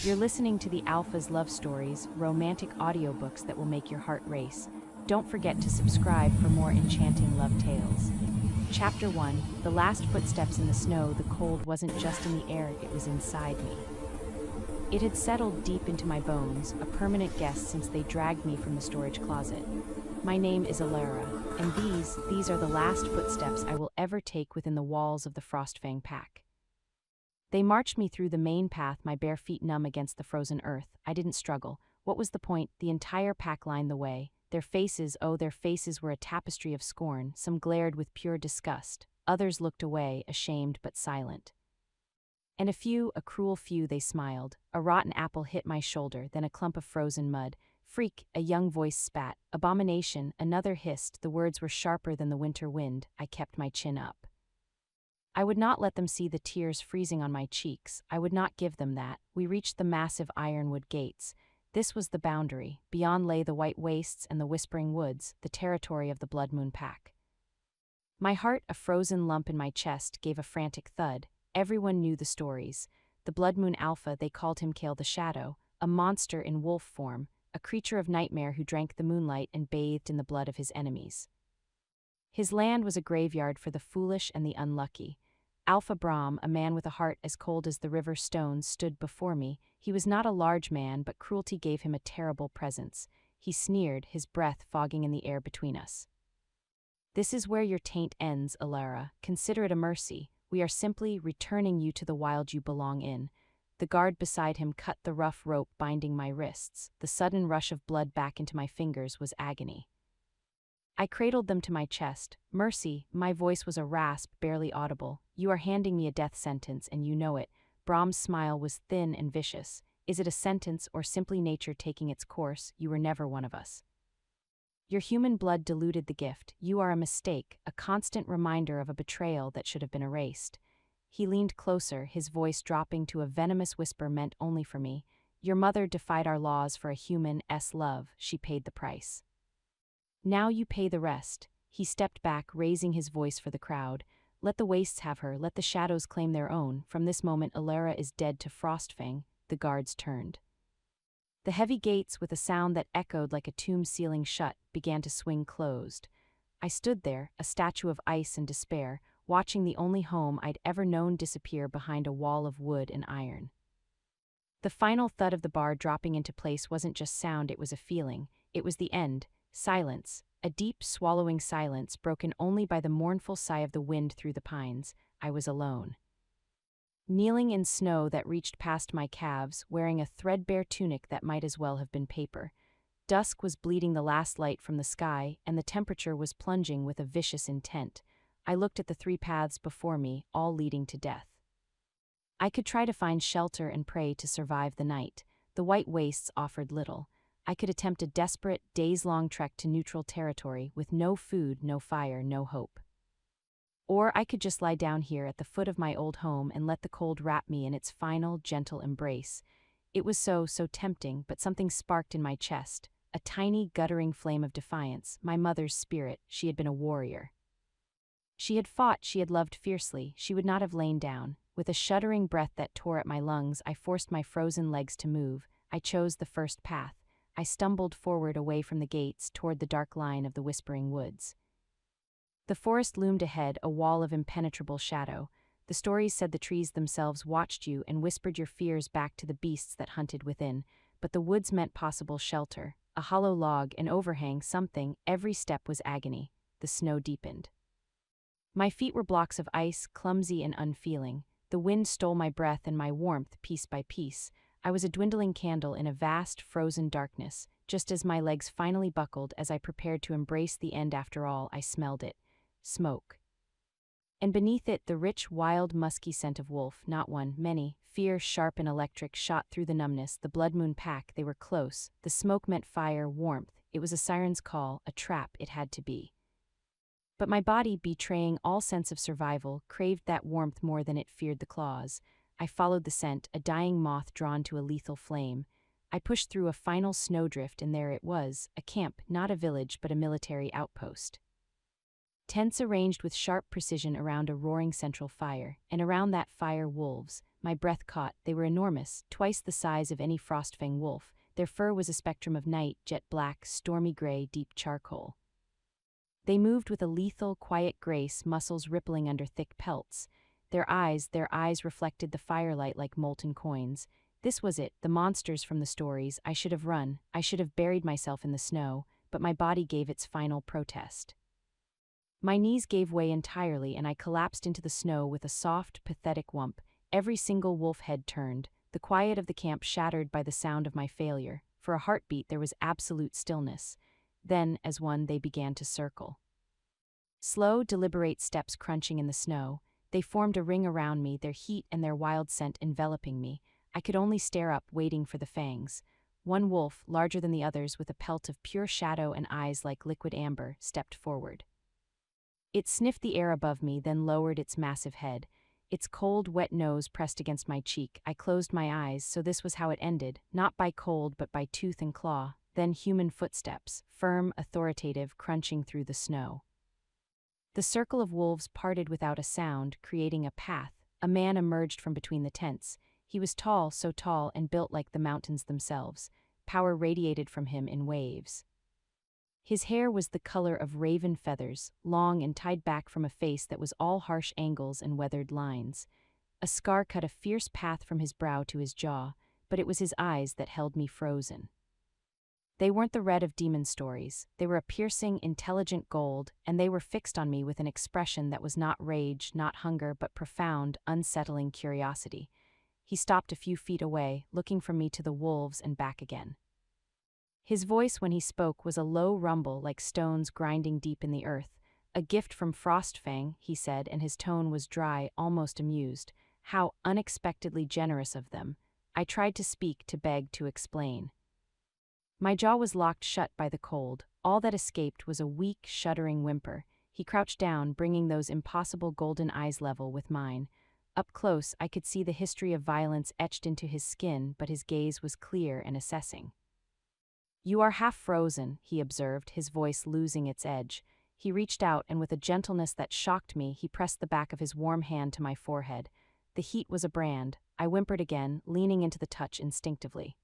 You're listening to the Alpha's love stories, romantic audiobooks that will make your heart race. Don't forget to subscribe for more enchanting love tales. Chapter 1, The Last Footsteps in the Snow. The cold wasn't just in the air, it was inside me. It had settled deep into my bones, a permanent guest since they dragged me from the storage closet. My name is Alara, and these are the last footsteps I will ever take within the walls of the Frostfang pack. They marched me through the main path, my bare feet numb against the frozen earth. I didn't struggle. What was the point? The entire pack lined the way. Their faces were a tapestry of scorn. Some glared with pure disgust. Others looked away, ashamed but silent. And a cruel few, they smiled. A rotten apple hit my shoulder, then a clump of frozen mud. Freak, a young voice spat. Abomination, another hissed. The words were sharper than the winter wind. I kept my chin up. I would not let them see the tears freezing on my cheeks. I would not give them that. We reached the massive ironwood gates. This was the boundary. Beyond lay the white wastes and the whispering woods, the territory of the Blood Moon pack. My heart, a frozen lump in my chest, gave a frantic thud. Everyone knew the stories. The Blood Moon Alpha, they called him Kale the Shadow, a monster in wolf form, a creature of nightmare who drank the moonlight and bathed in the blood of his enemies. His land was a graveyard for the foolish and the unlucky. Alpha Brahm, a man with a heart as cold as the river stones, stood before me. He was not a large man, but cruelty gave him a terrible presence. He sneered, his breath fogging in the air between us. "This is where your taint ends, Alara. Consider it a mercy. We are simply returning you to the wild you belong in." The guard beside him cut the rough rope binding my wrists. The sudden rush of blood back into my fingers was agony. I cradled them to my chest. "Mercy," my voice was a rasp, barely audible. "You are handing me a death sentence, and you know it." Brahm's smile was thin and vicious. "Is it a sentence or simply nature taking its course? You were never one of us. Your human blood diluted the gift. You are a mistake, a constant reminder of a betrayal that should have been erased." He leaned closer, his voice dropping to a venomous whisper meant only for me. "Your mother defied our laws for a human's love. She paid the price. Now you pay the rest." He stepped back, raising his voice for the crowd. "Let the wastes have her, let the shadows claim their own. From this moment Alara is dead to Frostfang." The guards turned. The heavy gates, with a sound that echoed like a tomb sealing shut, began to swing closed. I stood there, a statue of ice and despair, watching the only home I'd ever known disappear behind a wall of wood and iron. The final thud of the bar dropping into place wasn't just sound, it was a feeling. It was the end. Silence, a deep, swallowing silence broken only by the mournful sigh of the wind through the pines. I was alone. Kneeling in snow that reached past my calves, wearing a threadbare tunic that might as well have been paper. Dusk was bleeding the last light from the sky, and the temperature was plunging with a vicious intent. I looked at the three paths before me, all leading to death. I could try to find shelter and pray to survive the night. The white wastes offered little. I could attempt a desperate, days-long trek to neutral territory with no food, no fire, no hope. Or I could just lie down here at the foot of my old home and let the cold wrap me in its final, gentle embrace. It was so tempting, but something sparked in my chest, a tiny, guttering flame of defiance, my mother's spirit. She had been a warrior. She had fought, she had loved fiercely, she would not have lain down. With a shuddering breath that tore at my lungs, I forced my frozen legs to move. I chose the first path. I stumbled forward away from the gates toward the dark line of the whispering woods. The forest loomed ahead, a wall of impenetrable shadow. The stories said the trees themselves watched you and whispered your fears back to the beasts that hunted within. But the woods meant possible shelter. A hollow log, an overhang, something. Every step was agony. The snow deepened. My feet were blocks of ice, clumsy and unfeeling. The wind stole my breath and my warmth piece by piece. I was a dwindling candle in a vast, frozen darkness. Just as my legs finally buckled, as I prepared to embrace the end after all, I smelled it. Smoke. And beneath it, the rich, wild, musky scent of wolf, not one, many. Fear, sharp and electric, shot through the numbness. The Blood Moon pack, they were close. The smoke meant fire, warmth. It was a siren's call, a trap, it had to be. But my body, betraying all sense of survival, craved that warmth more than it feared the claws. I followed the scent, a dying moth drawn to a lethal flame. I pushed through a final snowdrift, and there it was, a camp, not a village but a military outpost. Tents arranged with sharp precision around a roaring central fire, and around that fire wolves. My breath caught. They were enormous, twice the size of any frostfang wolf. Their fur was a spectrum of night, jet black, stormy gray, deep charcoal. They moved with a lethal, quiet grace, muscles rippling under thick pelts. Their eyes reflected the firelight like molten coins. This was it, the monsters from the stories. I should have run, I should have buried myself in the snow, but my body gave its final protest. My knees gave way entirely and I collapsed into the snow with a soft, pathetic whump. Every single wolf head turned, the quiet of the camp shattered by the sound of my failure. For a heartbeat there was absolute stillness. Then, as one, they began to circle. Slow, deliberate steps crunching in the snow. They formed a ring around me, their heat and their wild scent enveloping me. I could only stare up, waiting for the fangs. One wolf, larger than the others with a pelt of pure shadow and eyes like liquid amber, stepped forward. It sniffed the air above me, then lowered its massive head. Its cold, wet nose pressed against my cheek. I closed my eyes, so this was how it ended, not by cold but by tooth and claw. Then human footsteps, firm, authoritative, crunching through the snow. The circle of wolves parted without a sound, creating a path. A man emerged from between the tents. He was tall, so tall, and built like the mountains themselves. Power radiated from him in waves. His hair was the color of raven feathers, long and tied back from a face that was all harsh angles and weathered lines. A scar cut a fierce path from his brow to his jaw, but it was his eyes that held me frozen. They weren't the red of demon stories. They were a piercing, intelligent gold, and they were fixed on me with an expression that was not rage, not hunger, but profound, unsettling curiosity. He stopped a few feet away, looking from me to the wolves and back again. His voice when he spoke was a low rumble like stones grinding deep in the earth. "A gift from Frostfang," he said, and his tone was dry, almost amused. How unexpectedly generous of them. I tried to speak, to beg, to explain. My jaw was locked shut by the cold. All that escaped was a weak, shuddering whimper. He crouched down, bringing those impossible golden eyes level with mine. Up close, I could see the history of violence etched into his skin, but his gaze was clear and assessing. "You are half frozen," he observed, his voice losing its edge. He reached out, and with a gentleness that shocked me, he pressed the back of his warm hand to my forehead. The heat was a brand. I whimpered again, leaning into the touch instinctively.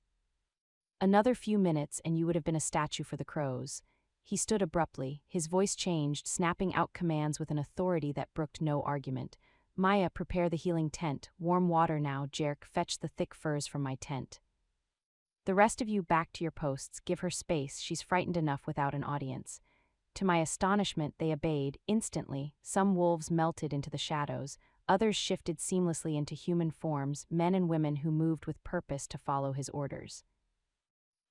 "Another few minutes, and you would have been a statue for the crows." He stood abruptly, his voice changed, snapping out commands with an authority that brooked no argument. "Maya, prepare the healing tent. Warm water now, Jerk, fetch the thick furs from my tent. The rest of you back to your posts, give her space, she's frightened enough without an audience." To my astonishment, they obeyed, instantly. Some wolves melted into the shadows, others shifted seamlessly into human forms, men and women who moved with purpose to follow his orders.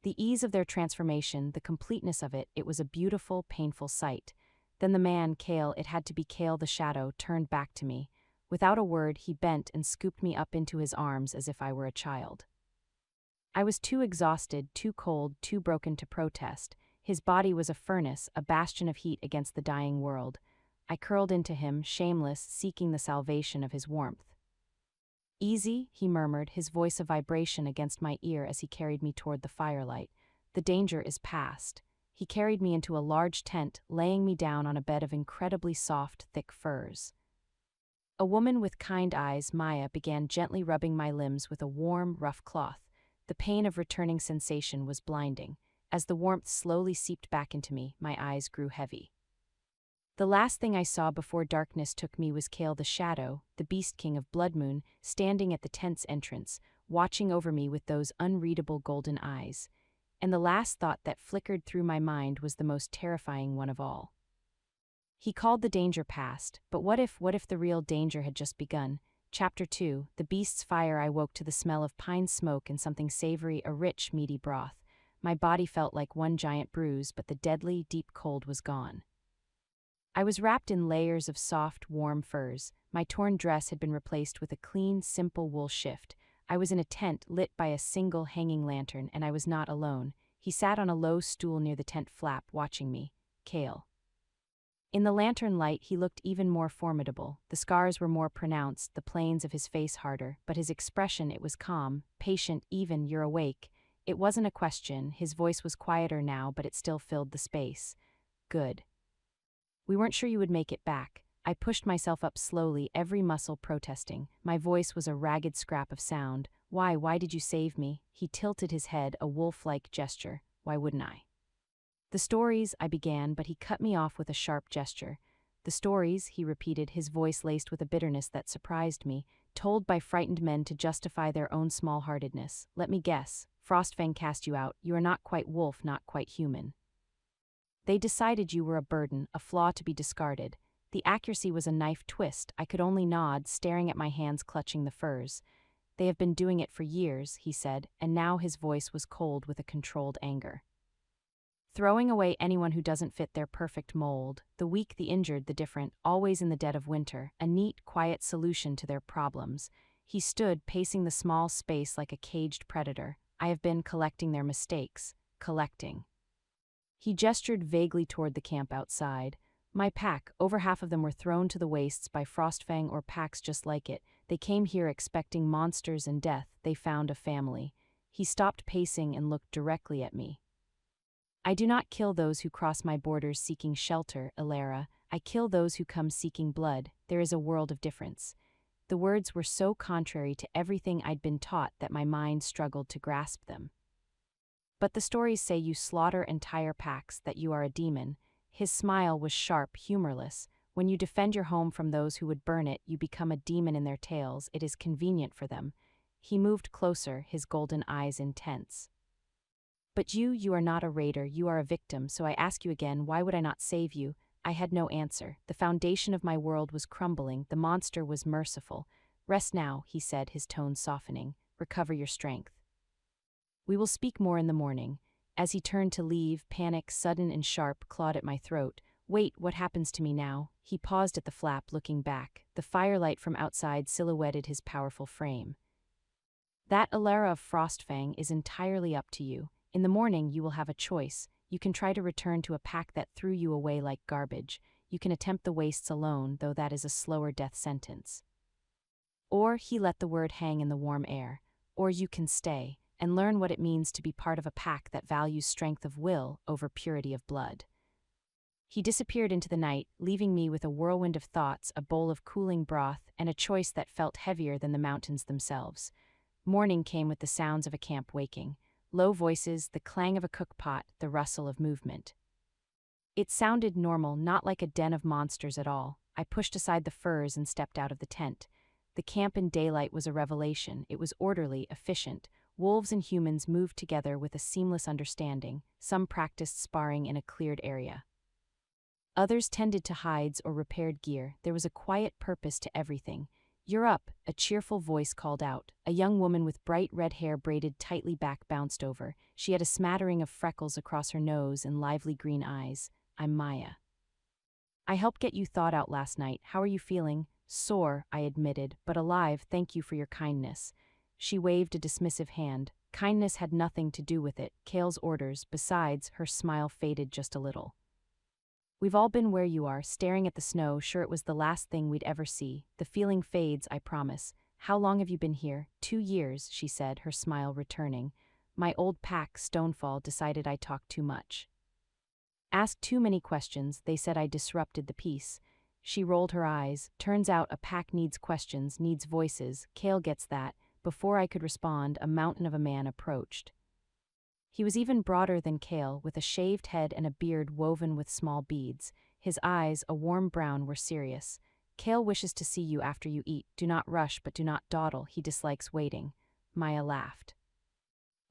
The ease of their transformation, the completeness of it, it was a beautiful, painful sight. Then the man, Kale, it had to be Kale the Shadow, turned back to me. Without a word, he bent and scooped me up into his arms as if I were a child. I was too exhausted, too cold, too broken to protest. His body was a furnace, a bastion of heat against the dying world. I curled into him, shameless, seeking the salvation of his warmth. "Easy," he murmured, his voice a vibration against my ear as he carried me toward the firelight. "The danger is past." He carried me into a large tent, laying me down on a bed of incredibly soft, thick furs. A woman with kind eyes, Maya, began gently rubbing my limbs with a warm, rough cloth. The pain of returning sensation was blinding. As the warmth slowly seeped back into me, my eyes grew heavy. The last thing I saw before darkness took me was Kale the Shadow, the Beast King of Bloodmoon, standing at the tent's entrance, watching over me with those unreadable golden eyes. And the last thought that flickered through my mind was the most terrifying one of all. He called the danger past, but what if the real danger had just begun? Chapter 2, The Beast's Fire. I woke to the smell of pine smoke and something savory, a rich, meaty broth. My body felt like one giant bruise, but the deadly, deep cold was gone. I was wrapped in layers of soft, warm furs. My torn dress had been replaced with a clean, simple wool shift. I was in a tent lit by a single hanging lantern, and I was not alone. He sat on a low stool near the tent flap, watching me. Kale. In the lantern light, he looked even more formidable. The scars were more pronounced, the planes of his face harder, but his expression, it was calm, patient, even. "You're awake." It wasn't a question. His voice was quieter now, but it still filled the space. "Good." We weren't sure you would make it back. I pushed myself up slowly, every muscle protesting. My voice was a ragged scrap of sound. Why did you save me? He tilted his head, a wolf-like gesture. Why wouldn't I? The stories, I began, but he cut me off with a sharp gesture. The stories, he repeated, his voice laced with a bitterness that surprised me, told by frightened men to justify their own small-heartedness. Let me guess. Frostfang cast you out. You are not quite wolf, not quite human. They decided you were a burden, a flaw to be discarded. The accuracy was a knife twist. I could only nod, staring at my hands clutching the furs. They have been doing it for years, he said, and now his voice was cold with a controlled anger. Throwing away anyone who doesn't fit their perfect mold, the weak, the injured, the different, always in the dead of winter, a neat, quiet solution to their problems. He stood, pacing the small space like a caged predator. I have been collecting their mistakes. Collecting. He gestured vaguely toward the camp outside. My pack, over half of them were thrown to the wastes by Frostfang or packs just like it. They came here expecting monsters and death. They found a family. He stopped pacing and looked directly at me. I do not kill those who cross my borders seeking shelter, Ilara. I kill those who come seeking blood. There is a world of difference. The words were so contrary to everything I'd been taught that my mind struggled to grasp them. But the stories say you slaughter entire packs, that you are a demon. His smile was sharp, humorless. When you defend your home from those who would burn it, you become a demon in their tales. It is convenient for them. He moved closer, his golden eyes intense. But you are not a raider, you are a victim, so I ask you again, why would I not save you? I had no answer. The foundation of my world was crumbling, the monster was merciful. Rest now, he said, his tone softening. Recover your strength. We will speak more in the morning. As he turned to leave, panic, sudden and sharp, clawed at my throat. Wait, what happens to me now? He paused at the flap, looking back. The firelight from outside silhouetted his powerful frame. That Ilara of Frostfang is entirely up to you. In the morning, you will have a choice. You can try to return to a pack that threw you away like garbage. You can attempt the wastes alone, though that is a slower death sentence. Or, he let the word hang in the warm air. Or you can stay, and learn what it means to be part of a pack that values strength of will over purity of blood. He disappeared into the night, leaving me with a whirlwind of thoughts, a bowl of cooling broth, and a choice that felt heavier than the mountains themselves. Morning came with the sounds of a camp waking. Low voices, the clang of a cookpot, the rustle of movement. It sounded normal, not like a den of monsters at all. I pushed aside the furs and stepped out of the tent. The camp in daylight was a revelation. It was orderly, efficient. Wolves and humans moved together with a seamless understanding. Some practiced sparring in a cleared area. Others tended to hides or repaired gear. There was a quiet purpose to everything. You're up, a cheerful voice called out. A young woman with bright red hair braided tightly back bounced over. She had a smattering of freckles across her nose and lively green eyes. I'm Maya. I helped get you thawed out last night. How are you feeling? Sore, I admitted, but alive. Thank you for your kindness. She waved a dismissive hand. Kindness had nothing to do with it. Kale's orders. Besides, her smile faded just a little. We've all been where you are, staring at the snow, sure it was the last thing we'd ever see. The feeling fades, I promise. How long have you been here? 2 years, she said, her smile returning. My old pack, Stonefall, decided I talked too much. Asked too many questions, they said I disrupted the peace. She rolled her eyes. Turns out a pack needs questions, needs voices. Kale gets that. Before I could respond, a mountain of a man approached. He was even broader than Kale, with a shaved head and a beard woven with small beads. His eyes, a warm brown, were serious. Kale wishes to see you after you eat. Do not rush, but do not dawdle. He dislikes waiting. Maya laughed.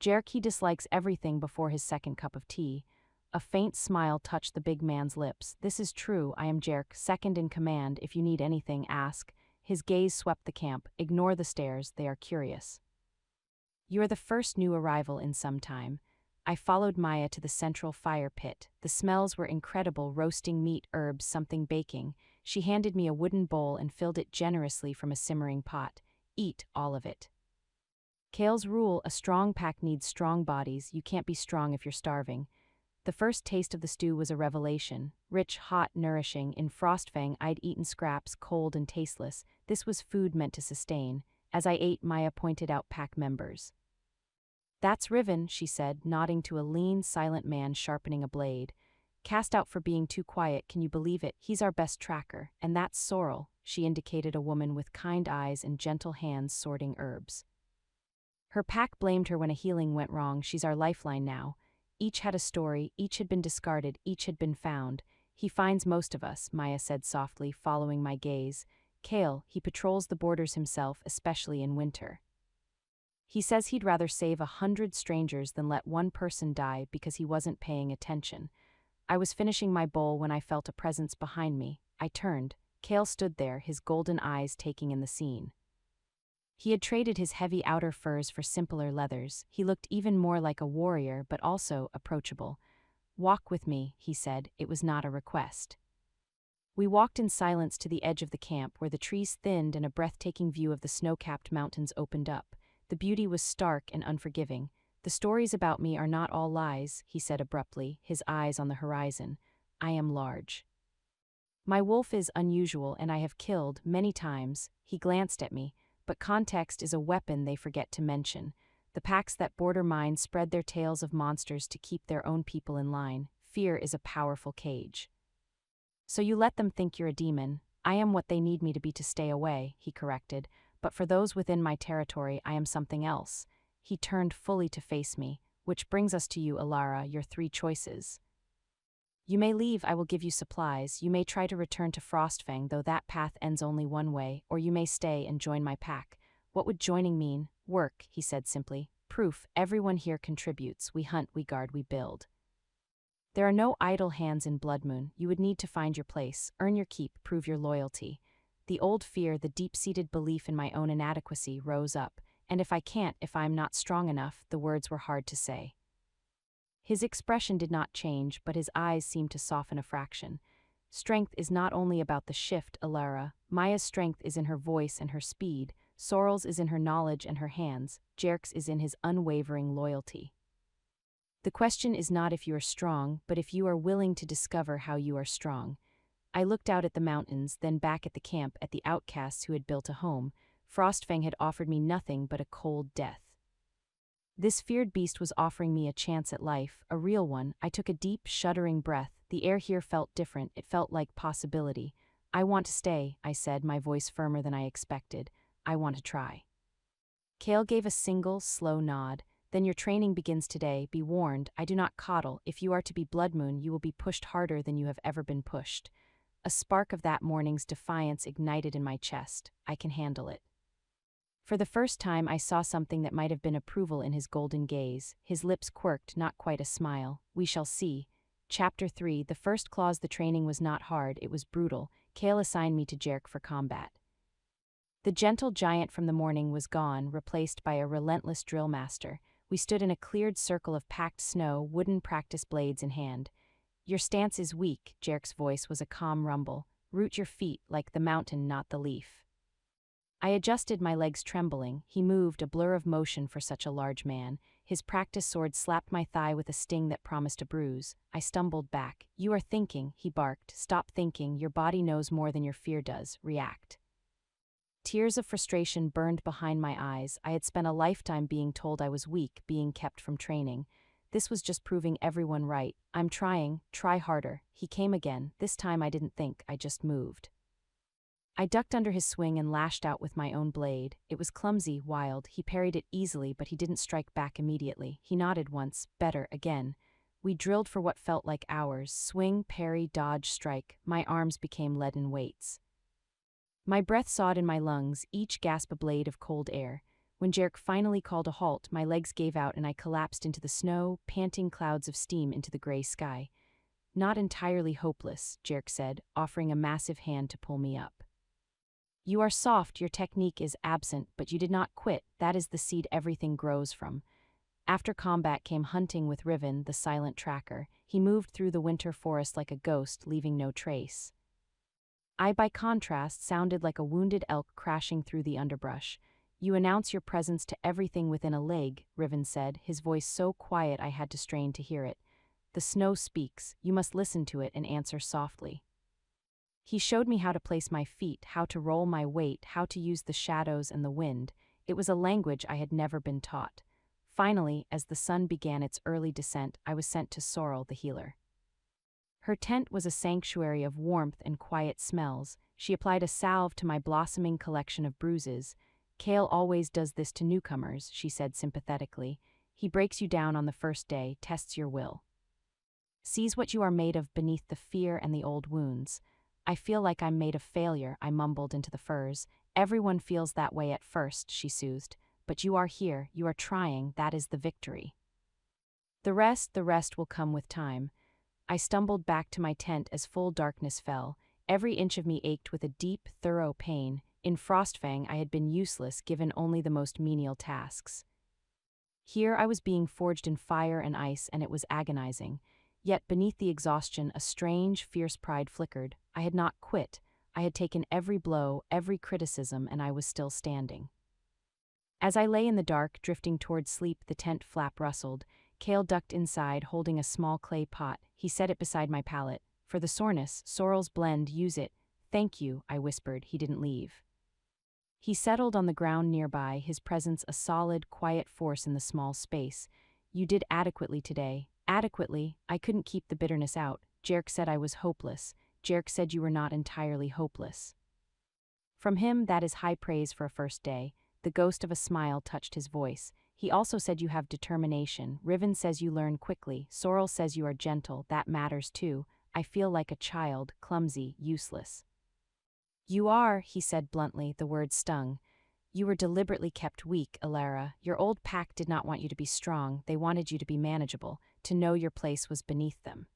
Jerk, he dislikes everything before his second cup of tea. A faint smile touched the big man's lips. This is true, I am Jerk, second in command. If you need anything, ask. His gaze swept the camp. Ignore the stares, they are curious. You are the first new arrival in some time. I followed Maya to the central fire pit. The smells were incredible, roasting meat, herbs, something baking. She handed me a wooden bowl and filled it generously from a simmering pot. Eat all of it. Kale's rule, a strong pack needs strong bodies. You can't be strong if you're starving. The first taste of the stew was a revelation. Rich, hot, nourishing. In Frostfang, I'd eaten scraps, cold and tasteless. This was food meant to sustain. As I ate, Maya pointed out pack members. That's Riven, she said, nodding to a lean, silent man sharpening a blade. Cast out for being too quiet, can you believe it? He's our best tracker, and that's Sorrel, she indicated a woman with kind eyes and gentle hands sorting herbs. Her pack blamed her when a healing went wrong. She's our lifeline now. Each had a story, each had been discarded, each had been found. He finds most of us, Maya said softly, following my gaze. Kale, he patrols the borders himself, especially in winter. He says he'd rather save 100 strangers than let one person die because he wasn't paying attention. I was finishing my bowl when I felt a presence behind me. I turned. Kale stood there, his golden eyes taking in the scene. He had traded his heavy outer furs for simpler leathers. He looked even more like a warrior, but also approachable. "Walk with me," he said. It was not a request. We walked in silence to the edge of the camp, where the trees thinned and a breathtaking view of the snow-capped mountains opened up. The beauty was stark and unforgiving. "The stories about me are not all lies," he said abruptly, his eyes on the horizon. "I am large. My wolf is unusual, and I have killed many times." He glanced at me. But context is a weapon they forget to mention. The packs that border mine spread their tales of monsters to keep their own people in line. Fear is a powerful cage. "So you let them think you're a demon. I am what they need me to be to stay away," he corrected. "But for those within my territory, I am something else." He turned fully to face me. "Which brings us to you, Alara, your 3 choices. You may leave, I will give you supplies. You may try to return to Frostfang, though that path ends only one way, or you may stay and join my pack." "What would joining mean?" "Work," he said simply. "Proof, everyone here contributes. We hunt, we guard, we build. There are no idle hands in Bloodmoon. You would need to find your place, earn your keep, prove your loyalty." The old fear, the deep-seated belief in my own inadequacy rose up. "And if I can't, if I'm not strong enough," the words were hard to say. His expression did not change, but his eyes seemed to soften a fraction. "Strength is not only about the shift, Alara. Maya's strength is in her voice and her speed. Sorrel's is in her knowledge and her hands. Jerk's is in his unwavering loyalty. The question is not if you are strong, but if you are willing to discover how you are strong." I looked out at the mountains, then back at the camp, at the outcasts who had built a home. Frostfang had offered me nothing but a cold death. This feared beast was offering me a chance at life, a real one. I took a deep, shuddering breath. The air here felt different. It felt like possibility. "I want to stay," I said, my voice firmer than I expected. "I want to try." Kale gave a single, slow nod. "Then your training begins today. Be warned, I do not coddle. If you are to be Bloodmoon, you will be pushed harder than you have ever been pushed." A spark of that morning's defiance ignited in my chest. "I can handle it." For the first time, I saw something that might have been approval in his golden gaze. His lips quirked, not quite a smile. "We shall see." Chapter 3. The first clause. The training was not hard, it was brutal. Kale assigned me to Jerk for combat. The gentle giant from the morning was gone, replaced by a relentless drill master. We stood in a cleared circle of packed snow, wooden practice blades in hand. "Your stance is weak," Jerk's voice was a calm rumble. "Root your feet, like the mountain, not the leaf." I adjusted, my legs trembling. He moved, a blur of motion for such a large man. His practice sword slapped my thigh with a sting that promised a bruise. I stumbled back. "You are thinking," he barked. "Stop thinking. Your body knows more than your fear does. React." Tears of frustration burned behind my eyes. I had spent a lifetime being told I was weak, being kept from training. This was just proving everyone right. "I'm trying. Try harder." He came again. This time I didn't think, I just moved. I ducked under his swing and lashed out with my own blade. It was clumsy, wild. He parried it easily, but he didn't strike back immediately. He nodded once. "Better, again." We drilled for what felt like hours. Swing, parry, dodge, strike. My arms became leaden weights. My breath sawed in my lungs, each gasp a blade of cold air. When Jerk finally called a halt, my legs gave out and I collapsed into the snow, panting clouds of steam into the gray sky. "Not entirely hopeless," Jerk said, offering a massive hand to pull me up. "You are soft, your technique is absent, but you did not quit. That is the seed everything grows from." After combat came hunting with Riven, the silent tracker. He moved through the winter forest like a ghost, leaving no trace. I, by contrast, sounded like a wounded elk crashing through the underbrush. "You announce your presence to everything within a leg," Riven said, his voice so quiet I had to strain to hear it. "The snow speaks. You must listen to it and answer softly." He showed me how to place my feet, how to roll my weight, how to use the shadows and the wind. It was a language I had never been taught. Finally, as the sun began its early descent, I was sent to Sorrel, the healer. Her tent was a sanctuary of warmth and quiet smells. She applied a salve to my blossoming collection of bruises. Kale always does this to newcomers, she said sympathetically. He breaks you down on the first day, tests your will. Sees what you are made of beneath the fear and the old wounds. I feel like I'm made of failure, I mumbled into the furs. Everyone feels that way at first, she soothed. But you are here, you are trying, that is the victory. The rest will come with time. I stumbled back to my tent as full darkness fell. Every inch of me ached with a deep, thorough pain. In Frostfang I had been useless, given only the most menial tasks. Here I was being forged in fire and ice, and it was agonizing. Yet beneath the exhaustion a strange, fierce pride flickered. I had not quit. I had taken every blow, every criticism, and I was still standing. As I lay in the dark, drifting toward sleep, the tent flap rustled. Kale ducked inside, holding a small clay pot. He set it beside my pallet. For the soreness, Sorrel's blend, use it. Thank you, I whispered. He didn't leave. He settled on the ground nearby, his presence a solid, quiet force in the small space. You did adequately today. Adequately, I couldn't keep the bitterness out. Jerk said I was hopeless. Jerk said you were not entirely hopeless. From him, that is high praise for a first day. The ghost of a smile touched his voice. He also said you have determination. Riven says you learn quickly. Sorrel says you are gentle. That matters too. I feel like a child, clumsy, useless. You are, he said bluntly, the words stung. You were deliberately kept weak, Alara. Your old pack did not want you to be strong. They wanted you to be manageable, to know your place was beneath them.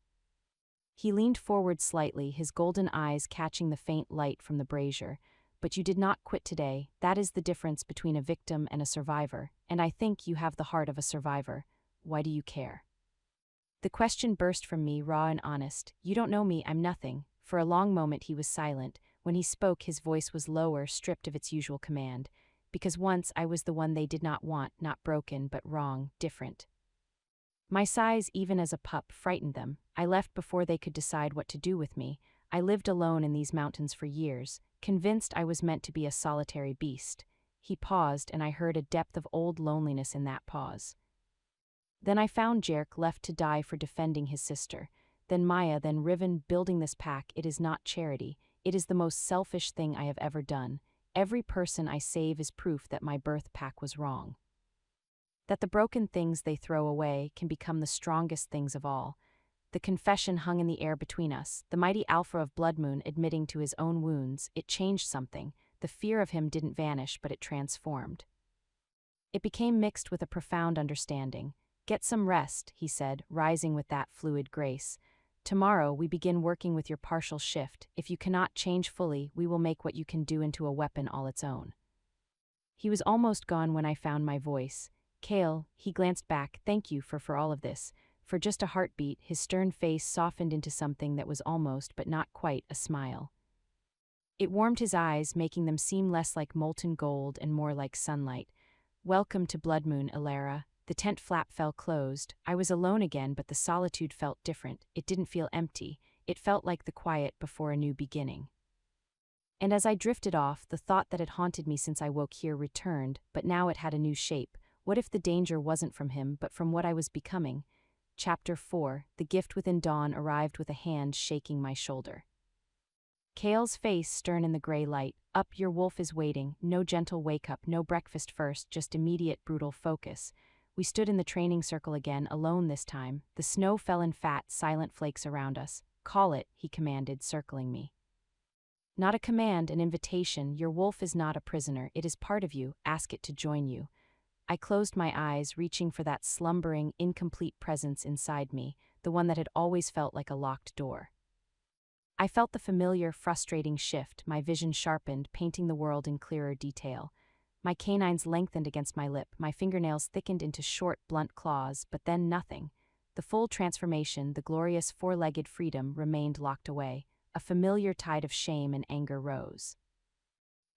He leaned forward slightly, his golden eyes catching the faint light from the brazier. But you did not quit today. That is the difference between a victim and a survivor, and I think you have the heart of a survivor. Why do you care? The question burst from me, raw and honest. You don't know me, I'm nothing. For a long moment he was silent. When he spoke, his voice was lower, stripped of its usual command. Because once I was the one they did not want, not broken, but wrong, different. My size, even as a pup, frightened them. I left before they could decide what to do with me. I lived alone in these mountains for years, convinced I was meant to be a solitary beast. He paused, and I heard a depth of old loneliness in that pause. Then I found Jerk, left to die for defending his sister. Then Maya, then Riven, building this pack. It is not charity. It is the most selfish thing I have ever done. Every person I save is proof that my birth pack was wrong. That the broken things they throw away can become the strongest things of all. The confession hung in the air between us, the mighty Alpha of Bloodmoon admitting to his own wounds. It changed something. The fear of him didn't vanish, but it transformed. It became mixed with a profound understanding. Get some rest, he said, rising with that fluid grace. Tomorrow we begin working with your partial shift. If you cannot change fully, we will make what you can do into a weapon all its own. He was almost gone when I found my voice. Kale, he glanced back, thank you for all of this. For just a heartbeat, his stern face softened into something that was almost, but not quite, a smile. It warmed his eyes, making them seem less like molten gold and more like sunlight. Welcome to Bloodmoon, Alara. The tent flap fell closed. I was alone again, but the solitude felt different. It didn't feel empty. It felt like the quiet before a new beginning. And as I drifted off, the thought that had haunted me since I woke here returned, but now it had a new shape. What if the danger wasn't from him, but from what I was becoming? Chapter 4, The Gift Within Dawn arrived with a hand shaking my shoulder. Kale's face stern in the gray light. Up, your wolf is waiting. No gentle wake-up, no breakfast first, just immediate brutal focus. We stood in the training circle again, alone this time. The snow fell in fat, silent flakes around us. Call it, he commanded, circling me. Not a command, an invitation. Your wolf is not a prisoner. It is part of you. Ask it to join you. I closed my eyes, reaching for that slumbering, incomplete presence inside me, the one that had always felt like a locked door. I felt the familiar, frustrating shift, my vision sharpened, painting the world in clearer detail. My canines lengthened against my lip, my fingernails thickened into short, blunt claws, but then nothing. The full transformation, the glorious four-legged freedom, remained locked away. A familiar tide of shame and anger rose.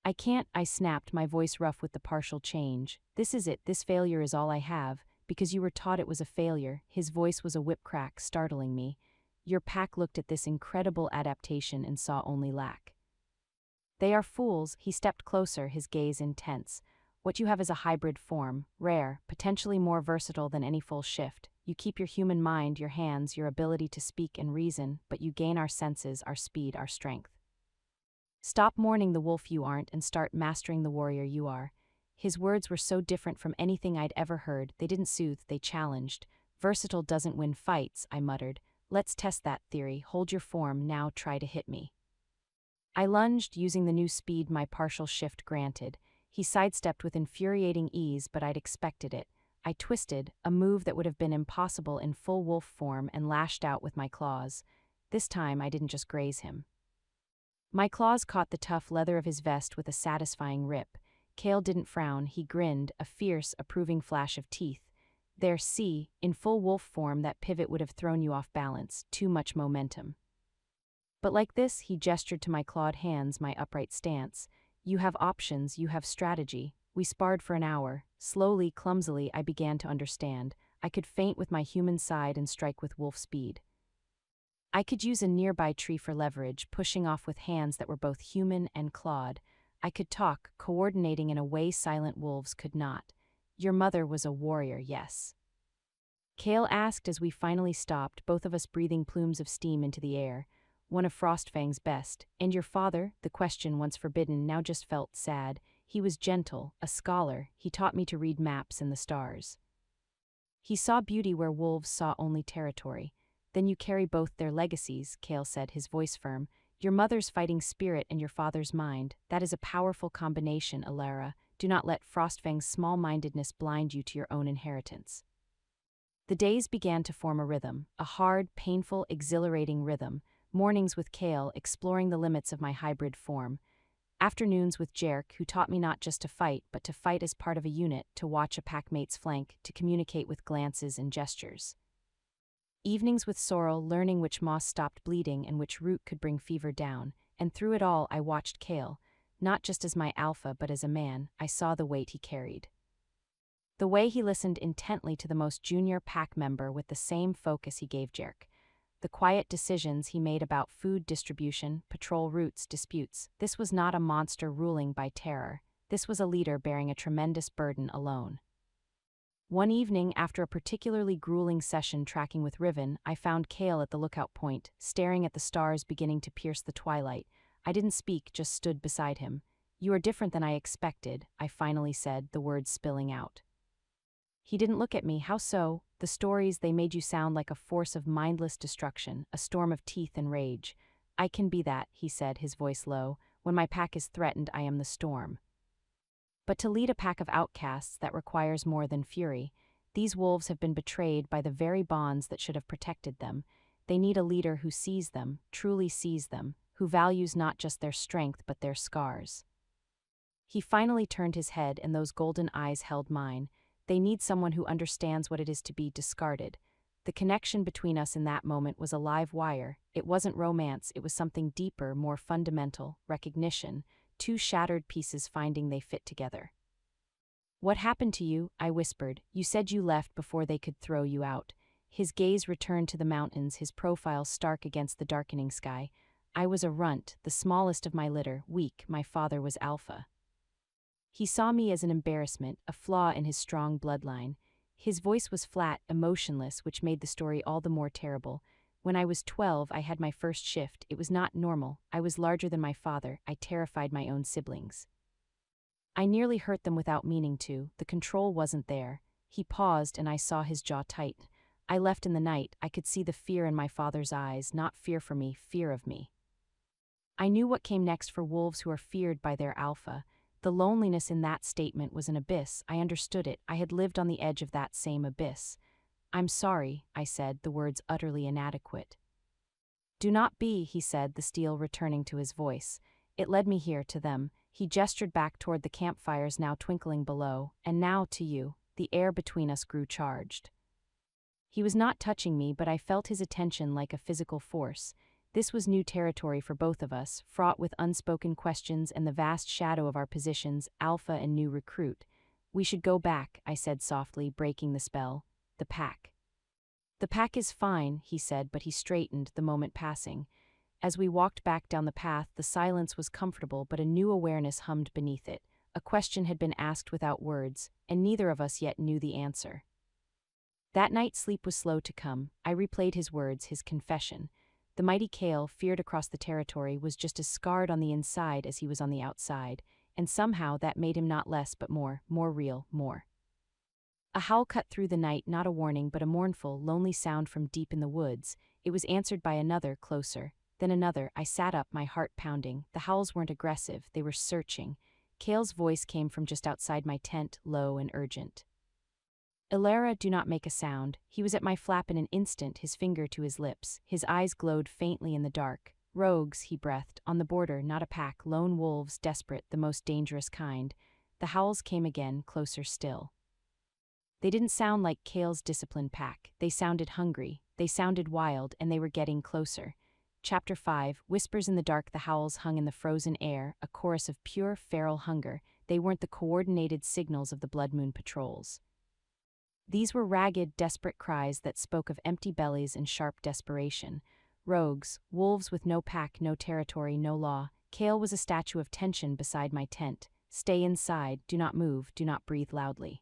I can't, I snapped, my voice rough with the partial change. This is it, this failure is all I have, because you were taught it was a failure. His voice was a whip crack, startling me. Your pack looked at this incredible adaptation and saw only lack. They are fools, he stepped closer, his gaze intense. What you have is a hybrid form, rare, potentially more versatile than any full shift. You keep your human mind, your hands, your ability to speak and reason, but you gain our senses, our speed, our strength. Stop mourning the wolf you aren't and start mastering the warrior you are. His words were so different from anything I'd ever heard. They didn't soothe, they challenged. Versatile doesn't win fights, I muttered. Let's test that theory. Hold your form, now try to hit me. I lunged, using the new speed my partial shift granted. He sidestepped with infuriating ease, but I'd expected it. I twisted, a move that would have been impossible in full wolf form, and lashed out with my claws. This time I didn't just graze him. My claws caught the tough leather of his vest with a satisfying rip. Kale didn't frown, he grinned, a fierce, approving flash of teeth. There, see, in full wolf form that pivot would have thrown you off balance, too much momentum. But like this, he gestured to my clawed hands, my upright stance. You have options, you have strategy. We sparred for an hour. Slowly, clumsily, I began to understand. I could feint with my human side and strike with wolf speed. I could use a nearby tree for leverage, pushing off with hands that were both human and clawed. I could talk, coordinating in a way silent wolves could not. Your mother was a warrior, yes. Kale asked as we finally stopped, both of us breathing plumes of steam into the air. One of Frostfang's best. And your father, the question once forbidden, now just felt sad. He was gentle, a scholar. He taught me to read maps and the stars. He saw beauty where wolves saw only territory. Then you carry both their legacies, Kale said, his voice firm. Your mother's fighting spirit and your father's mind. That is a powerful combination, Alara. Do not let Frostfang's small-mindedness blind you to your own inheritance. The days began to form a rhythm, a hard, painful, exhilarating rhythm. Mornings with Kale, exploring the limits of my hybrid form. Afternoons with Jerk, who taught me not just to fight, but to fight as part of a unit, to watch a packmate's flank, to communicate with glances and gestures. Evenings with Sorrel, learning which moss stopped bleeding and which root could bring fever down, and through it all I watched Kale, not just as my alpha but as a man. I saw the weight he carried. The way he listened intently to the most junior pack member with the same focus he gave Jerk. The quiet decisions he made about food distribution, patrol routes, disputes. This was not a monster ruling by terror. This was a leader bearing a tremendous burden alone. One evening, after a particularly grueling session tracking with Riven, I found Kale at the lookout point, staring at the stars beginning to pierce the twilight. I didn't speak, just stood beside him. You are different than I expected, I finally said, the words spilling out. He didn't look at me. How so? The stories, they made you sound like a force of mindless destruction, a storm of teeth and rage. I can be that, he said, his voice low. When my pack is threatened, I am the storm. But to lead a pack of outcasts, that requires more than fury. These wolves have been betrayed by the very bonds that should have protected them. They need a leader who sees them, truly sees them, who values not just their strength but their scars. He finally turned his head and those golden eyes held mine. They need someone who understands what it is to be discarded. The connection between us in that moment was a live wire. It wasn't romance, it was something deeper, more fundamental, recognition, two shattered pieces finding they fit together. What happened to you? I whispered. You said you left before they could throw you out. His gaze returned to the mountains, his profile stark against the darkening sky. I was a runt, the smallest of my litter, weak. My father was alpha. He saw me as an embarrassment, a flaw in his strong bloodline. His voice was flat, emotionless, which made the story all the more terrible. When I was 12, I had my first shift. It was not normal. I was larger than my father. I terrified my own siblings. I nearly hurt them without meaning to. The control wasn't there. He paused and I saw his jaw tighten. I left in the night. I could see the fear in my father's eyes, not fear for me, fear of me. I knew what came next for wolves who are feared by their alpha. The loneliness in that statement was an abyss. I understood it. I had lived on the edge of that same abyss. I'm sorry, I said, the words utterly inadequate. Do not be, he said, the steel returning to his voice. It led me here, to them. He gestured back toward the campfires now twinkling below, and now to you. The air between us grew charged. He was not touching me, but I felt his attention like a physical force. This was new territory for both of us, fraught with unspoken questions and the vast shadow of our positions, alpha and new recruit. We should go back, I said softly, breaking the spell. The pack. The pack is fine, he said, but he straightened, the moment passing. As we walked back down the path, the silence was comfortable, but a new awareness hummed beneath it. A question had been asked without words, and neither of us yet knew the answer. That night sleep was slow to come. I replayed his words, his confession. The mighty Kale, feared across the territory, was just as scarred on the inside as he was on the outside, and somehow that made him not less but more real, more. A howl cut through the night, not a warning but a mournful, lonely sound from deep in the woods. It was answered by another, closer. Then another. I sat up, my heart pounding. The howls weren't aggressive, they were searching. Kale's voice came from just outside my tent, low and urgent. Ilara, do not make a sound. He was at my flap in an instant, his finger to his lips. His eyes glowed faintly in the dark. Rogues, he breathed, on the border, not a pack, lone wolves, desperate, the most dangerous kind. The howls came again, closer still. They didn't sound like Kale's disciplined pack. They sounded hungry, they sounded wild, and they were getting closer. Chapter 5, Whispers in the dark. The howls hung in the frozen air, a chorus of pure, feral hunger. They weren't the coordinated signals of the Blood Moon patrols. These were ragged, desperate cries that spoke of empty bellies and sharp desperation. Rogues, wolves with no pack, no territory, no law. Kale was a statue of tension beside my tent. Stay inside, do not move, do not breathe loudly.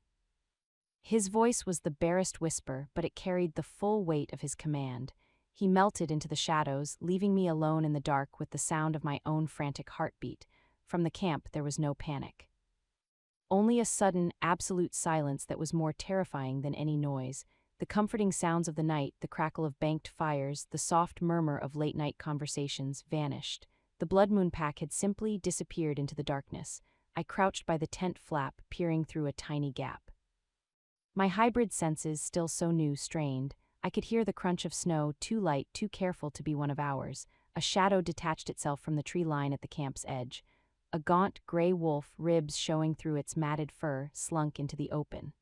His voice was the barest whisper, but it carried the full weight of his command. He melted into the shadows, leaving me alone in the dark with the sound of my own frantic heartbeat. From the camp there was no panic. Only a sudden, absolute silence that was more terrifying than any noise. The comforting sounds of the night, the crackle of banked fires, the soft murmur of late-night conversations, vanished. The Blood Moon pack had simply disappeared into the darkness. I crouched by the tent flap, peering through a tiny gap. My hybrid senses, still so new, strained. I could hear the crunch of snow, too light, too careful to be one of ours. A shadow detached itself from the tree line at the camp's edge. A gaunt, gray wolf, ribs showing through its matted fur, slunk into the open.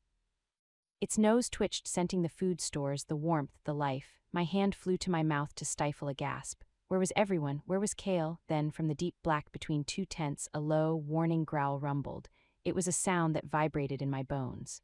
Its nose twitched, scenting the food stores, the warmth, the life. My hand flew to my mouth to stifle a gasp. Where was everyone? Where was Kale? Then, from the deep black between two tents, a low, warning growl rumbled. It was a sound that vibrated in my bones.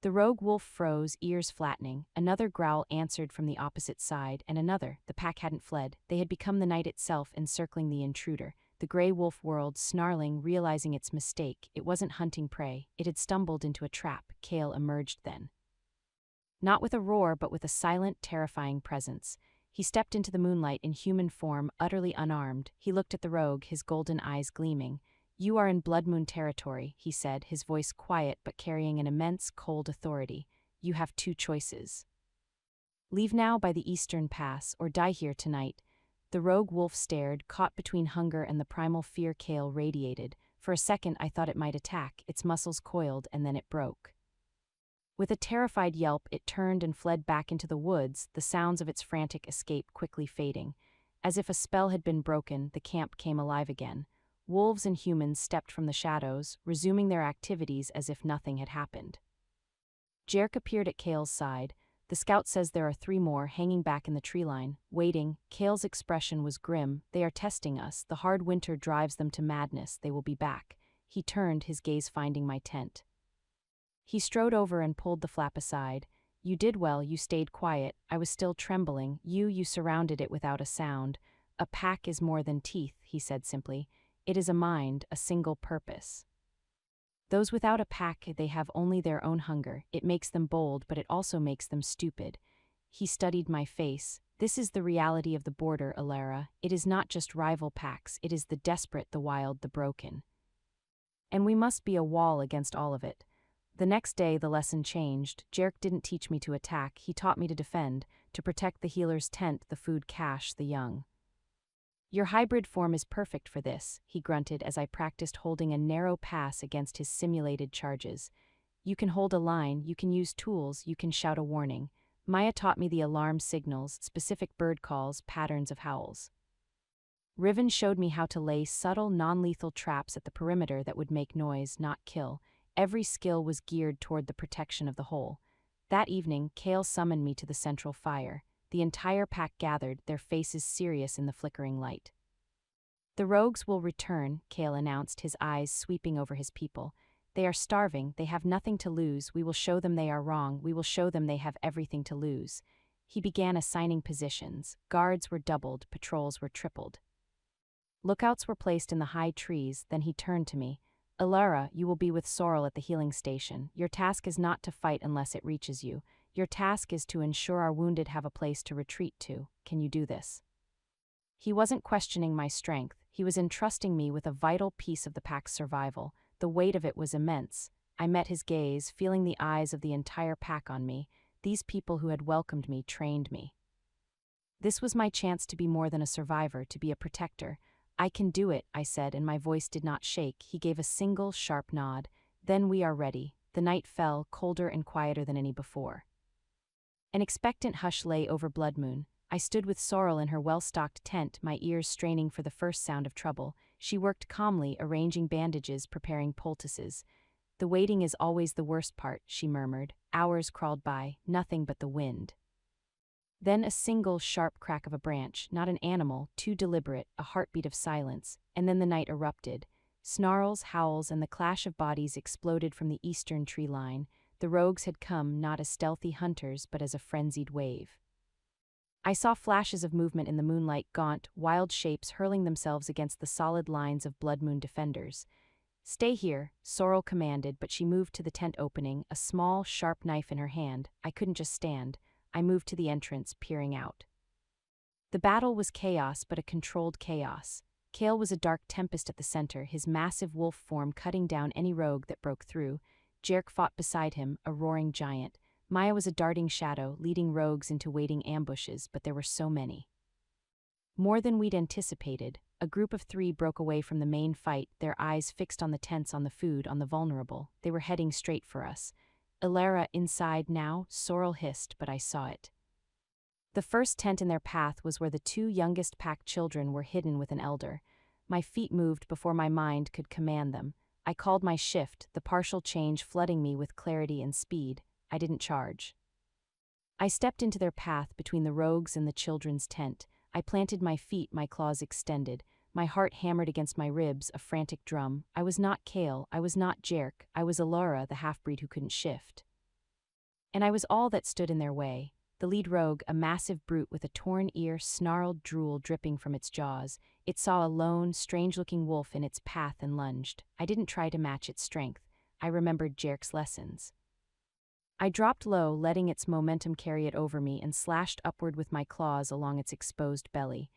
The rogue wolf froze, ears flattening. Another growl answered from the opposite side, and another. The pack hadn't fled. They had become the night itself, encircling the intruder. The gray wolf whirled, snarling, realizing its mistake. It wasn't hunting prey. It had stumbled into a trap. Kale emerged then. Not with a roar, but with a silent, terrifying presence. He stepped into the moonlight in human form, utterly unarmed. He looked at the rogue, his golden eyes gleaming. "You are in Blood Moon territory," he said, his voice quiet but carrying an immense, cold authority. "You have two choices. Leave now by the Eastern Pass, or die here tonight." The rogue wolf stared, caught between hunger and the primal fear Kale radiated. For a second I thought it might attack. Its muscles coiled, and then it broke. With a terrified yelp, it turned and fled back into the woods, the sounds of its frantic escape quickly fading. As if a spell had been broken, the camp came alive again. Wolves and humans stepped from the shadows, resuming their activities as if nothing had happened. Jerk appeared at Kale's side. "The scout says there are 3 more hanging back in the tree line, waiting." Kale's expression was grim. "They are testing us. The hard winter drives them to madness. They will be back." He turned, his gaze finding my tent. He strode over and pulled the flap aside. "You did well, you stayed quiet." I was still trembling. You surrounded it without a sound." A pack is more than teeth," he said simply. "It is a mind, a single purpose. Those without a pack, they have only their own hunger. It makes them bold, but it also makes them stupid." He studied my face. "This is the reality of the border, Ilara. It is not just rival packs, it is the desperate, the wild, the broken. And we must be a wall against all of it." The next day the lesson changed. Jerk didn't teach me to attack, he taught me to defend, to protect the healer's tent, the food cache, the young. "Your hybrid form is perfect for this," he grunted as I practiced holding a narrow pass against his simulated charges. "You can hold a line, you can use tools, you can shout a warning." Maya taught me the alarm signals, specific bird calls, patterns of howls. Riven showed me how to lay subtle, non-lethal traps at the perimeter that would make noise, not kill. Every skill was geared toward the protection of the whole. That evening, Kale summoned me to the central fire. The entire pack gathered, their faces serious in the flickering light. "The rogues will return," Kale announced, his eyes sweeping over his people. "They are starving, they have nothing to lose. We will show them they are wrong, we will show them they have everything to lose." He began assigning positions. Guards were doubled, patrols were tripled. Lookouts were placed in the high trees, then he turned to me. Ilara, you will be with Sorrel at the healing station. Your task is not to fight unless it reaches you. Your task is to ensure our wounded have a place to retreat to. Can you do this? He wasn't questioning my strength. He was entrusting me with a vital piece of the pack's survival. The weight of it was immense. I met his gaze, feeling the eyes of the entire pack on me. These people who had welcomed me trained me. This was my chance to be more than a survivor, to be a protector. I can do it, I said, and my voice did not shake. He gave a single, sharp nod. Then we are ready. The night fell, colder and quieter than any before. An expectant hush lay over Blood Moon. I stood with Sorrel in her well-stocked tent, my ears straining for the first sound of trouble. She worked calmly, arranging bandages, preparing poultices. The waiting is always the worst part, she murmured. Hours crawled by, nothing but the wind. Then a single, sharp crack of a branch, not an animal, too deliberate, a heartbeat of silence, and then the night erupted. Snarls, howls, and the clash of bodies exploded from the eastern tree line. The rogues had come not as stealthy hunters, but as a frenzied wave. I saw flashes of movement in the moonlight, gaunt, wild shapes hurling themselves against the solid lines of Blood Moon defenders. Stay here, Sorrel commanded, but she moved to the tent opening, a small, sharp knife in her hand. I couldn't just stand. I moved to the entrance, peering out. The battle was chaos, but a controlled chaos. Kale was a dark tempest at the center, his massive wolf form cutting down any rogue that broke through. Jerk fought beside him, a roaring giant. Maya was a darting shadow, leading rogues into waiting ambushes, but there were so many. More than we'd anticipated, a group of 3 broke away from the main fight, their eyes fixed on the tents, on the food, on the vulnerable. They were heading straight for us. Ilara inside now, Sorrel hissed, but I saw it. The first tent in their path was where the 2 youngest pack children were hidden with an elder. My feet moved before my mind could command them. I called my shift, the partial change flooding me with clarity and speed. I didn't charge. I stepped into their path between the rogues and the children's tent. I planted my feet, my claws extended. My heart hammered against my ribs, a frantic drum. I was not Kale, I was not Jerk, I was Ilara, the half-breed who couldn't shift. And I was all that stood in their way. The lead rogue, a massive brute with a torn ear, snarled drool dripping from its jaws. It saw a lone, strange-looking wolf in its path and lunged. I didn't try to match its strength. I remembered Jerk's lessons. I dropped low, letting its momentum carry it over me, and slashed upward with my claws along its exposed belly.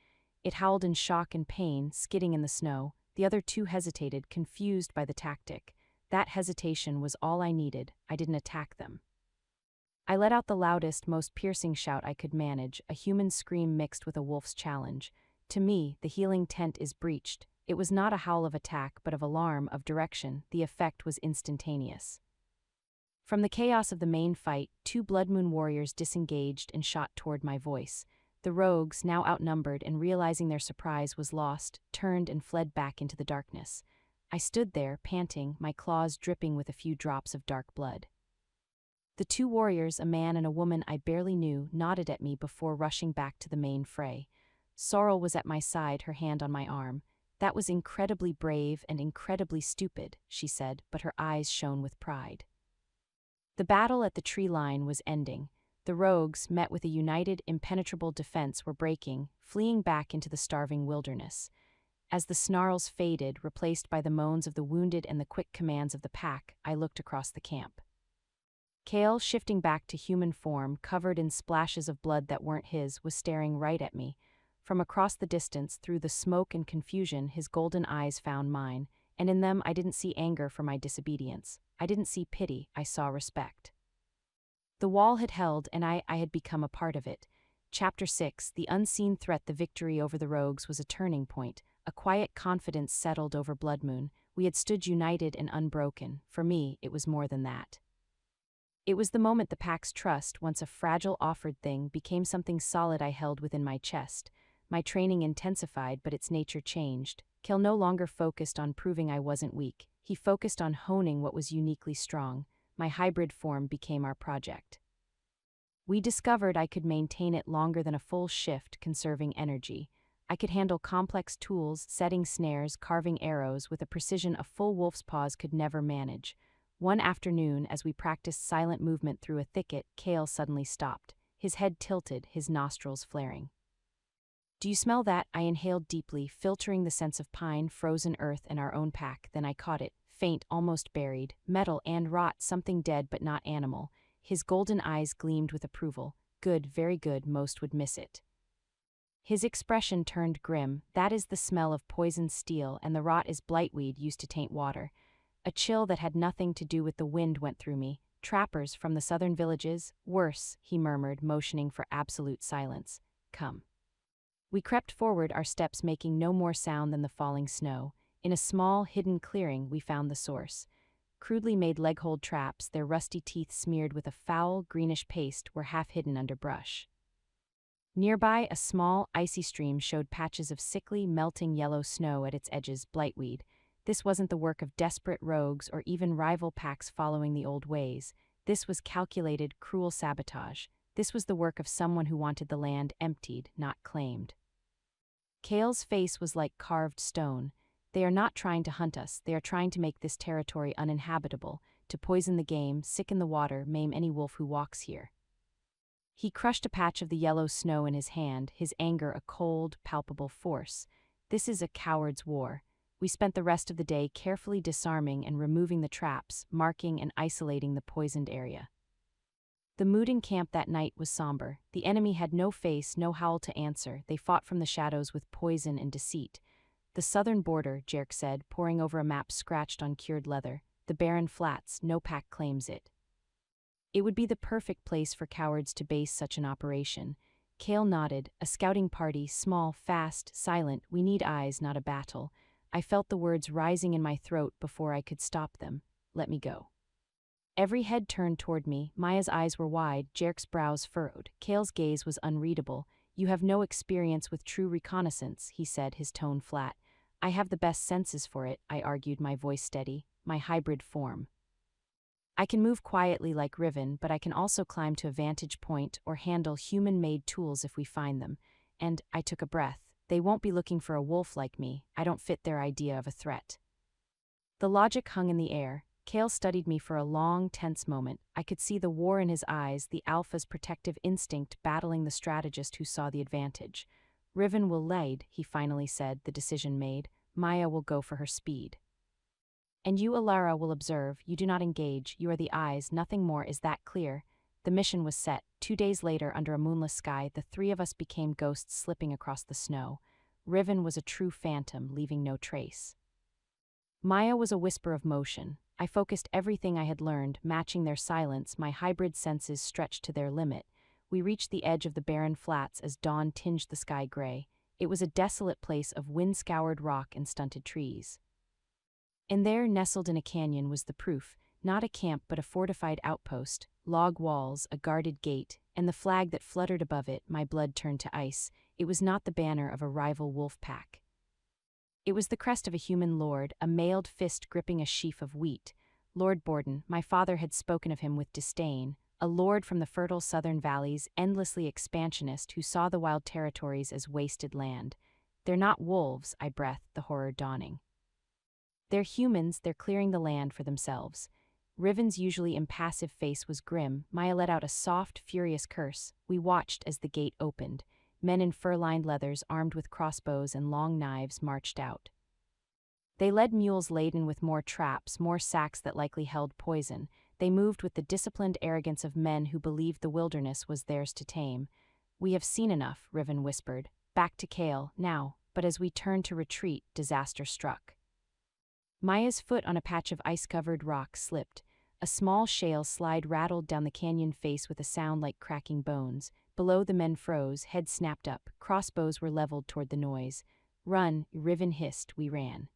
It howled in shock and pain, skidding in the snow. The other 2 hesitated, confused by the tactic. That hesitation was all I needed. I didn't attack them. I let out the loudest, most piercing shout I could manage, a human scream mixed with a wolf's challenge. To me, the healing tent is breached. It was not a howl of attack, but of alarm, of direction. The effect was instantaneous. From the chaos of the main fight, 2 Blood Moon warriors disengaged and shot toward my voice. The rogues, now outnumbered and realizing their surprise was lost, turned and fled back into the darkness. I stood there, panting, my claws dripping with a few drops of dark blood. The 2 warriors, a man and a woman I barely knew, nodded at me before rushing back to the main fray. Sorrel was at my side, her hand on my arm. That was incredibly brave and incredibly stupid, she said, but her eyes shone with pride. The battle at the tree line was ending. The rogues, met with a united, impenetrable defense, were breaking, fleeing back into the starving wilderness. As the snarls faded, replaced by the moans of the wounded and the quick commands of the pack, I looked across the camp. Kale, shifting back to human form, covered in splashes of blood that weren't his, was staring right at me. From across the distance, through the smoke and confusion, his golden eyes found mine, and in them I didn't see anger for my disobedience. I didn't see pity, I saw respect. The wall had held, and I had become a part of it. Chapter 6, The Unseen Threat. The victory over the rogues was a turning point. A quiet confidence settled over Blood Moon. We had stood united and unbroken. For me, it was more than that. It was the moment the pack's trust, once a fragile offered thing, became something solid I held within my chest. My training intensified, but its nature changed. Kale no longer focused on proving I wasn't weak. He focused on honing what was uniquely strong. My hybrid form became our project. We discovered I could maintain it longer than a full shift, conserving energy. I could handle complex tools, setting snares, carving arrows with a precision a full wolf's paws could never manage. One afternoon, as we practiced silent movement through a thicket, Kale suddenly stopped. His head tilted, his nostrils flaring. "Do you smell that?" I inhaled deeply, filtering the sense of pine, frozen earth, and our own pack. Then I caught it, faint, almost buried, metal and rot, something dead but not animal. His golden eyes gleamed with approval. Good, very good, most would miss it. His expression turned grim. That is the smell of poisoned steel, and the rot is blightweed used to taint water. A chill that had nothing to do with the wind went through me. Trappers from the southern villages? Worse, he murmured, motioning for absolute silence. Come. We crept forward, our steps making no more sound than the falling snow. In a small, hidden clearing, we found the source. Crudely made leg-hold traps, their rusty teeth smeared with a foul, greenish paste, were half hidden under brush. Nearby, a small, icy stream showed patches of sickly, melting yellow snow at its edges, blightweed. This wasn't the work of desperate rogues or even rival packs following the old ways. This was calculated, cruel sabotage. This was the work of someone who wanted the land emptied, not claimed. Kale's face was like carved stone. They are not trying to hunt us, they are trying to make this territory uninhabitable, to poison the game, sicken the water, maim any wolf who walks here. He crushed a patch of the yellow snow in his hand, his anger a cold, palpable force. This is a coward's war. We spent the rest of the day carefully disarming and removing the traps, marking and isolating the poisoned area. The mood in camp that night was somber. The enemy had no face, no howl to answer. They fought from the shadows with poison and deceit. The southern border, Jerk said, poring over a map scratched on cured leather. The barren flats, no pack claims it. It would be the perfect place for cowards to base such an operation. Kale nodded. A scouting party, small, fast, silent. We need eyes, not a battle. I felt the words rising in my throat before I could stop them. Let me go. Every head turned toward me. Maya's eyes were wide, Jerk's brows furrowed. Kale's gaze was unreadable. You have no experience with true reconnaissance, he said, his tone flat. I have the best senses for it, I argued, my voice steady. My hybrid form. I can move quietly like Riven, but I can also climb to a vantage point or handle human-made tools if we find them. And I took a breath. They won't be looking for a wolf like me. I don't fit their idea of a threat. The logic hung in the air. Kale studied me for a long, tense moment. I could see the war in his eyes, the alpha's protective instinct battling the strategist who saw the advantage. Riven will lead, he finally said, the decision made. Maya will go for her speed. And you, Alara, will observe. You do not engage. You are the eyes. Nothing more. Is that clear? The mission was set. 2 days later, under a moonless sky, the three of us became ghosts slipping across the snow. Riven was a true phantom, leaving no trace. Maya was a whisper of motion. I focused everything I had learned, matching their silence, my hybrid senses stretched to their limit. We reached the edge of the barren flats as dawn tinged the sky gray. It was a desolate place of wind-scoured rock and stunted trees. And there, nestled in a canyon, was the proof, not a camp but a fortified outpost, log walls, a guarded gate, and the flag that fluttered above it. My blood turned to ice. It was not the banner of a rival wolf pack. It was the crest of a human lord, a mailed fist gripping a sheaf of wheat. Lord Borden, my father had spoken of him with disdain, a lord from the fertile southern valleys, endlessly expansionist, who saw the wild territories as wasted land. They're not wolves, I breathed, the horror dawning. They're humans, they're clearing the land for themselves. Riven's usually impassive face was grim. Maya let out a soft, furious curse. We watched as the gate opened. Men in fur-lined leathers, armed with crossbows and long knives, marched out. They led mules laden with more traps, more sacks that likely held poison. They moved with the disciplined arrogance of men who believed the wilderness was theirs to tame. We have seen enough, Riven whispered. Back to Kale, now. But as we turned to retreat, disaster struck. Maya's foot on a patch of ice-covered rock slipped. A small shale slide rattled down the canyon face with a sound like cracking bones. Below, the men froze, heads snapped up, crossbows were leveled toward the noise. Run, Riven hissed, we ran.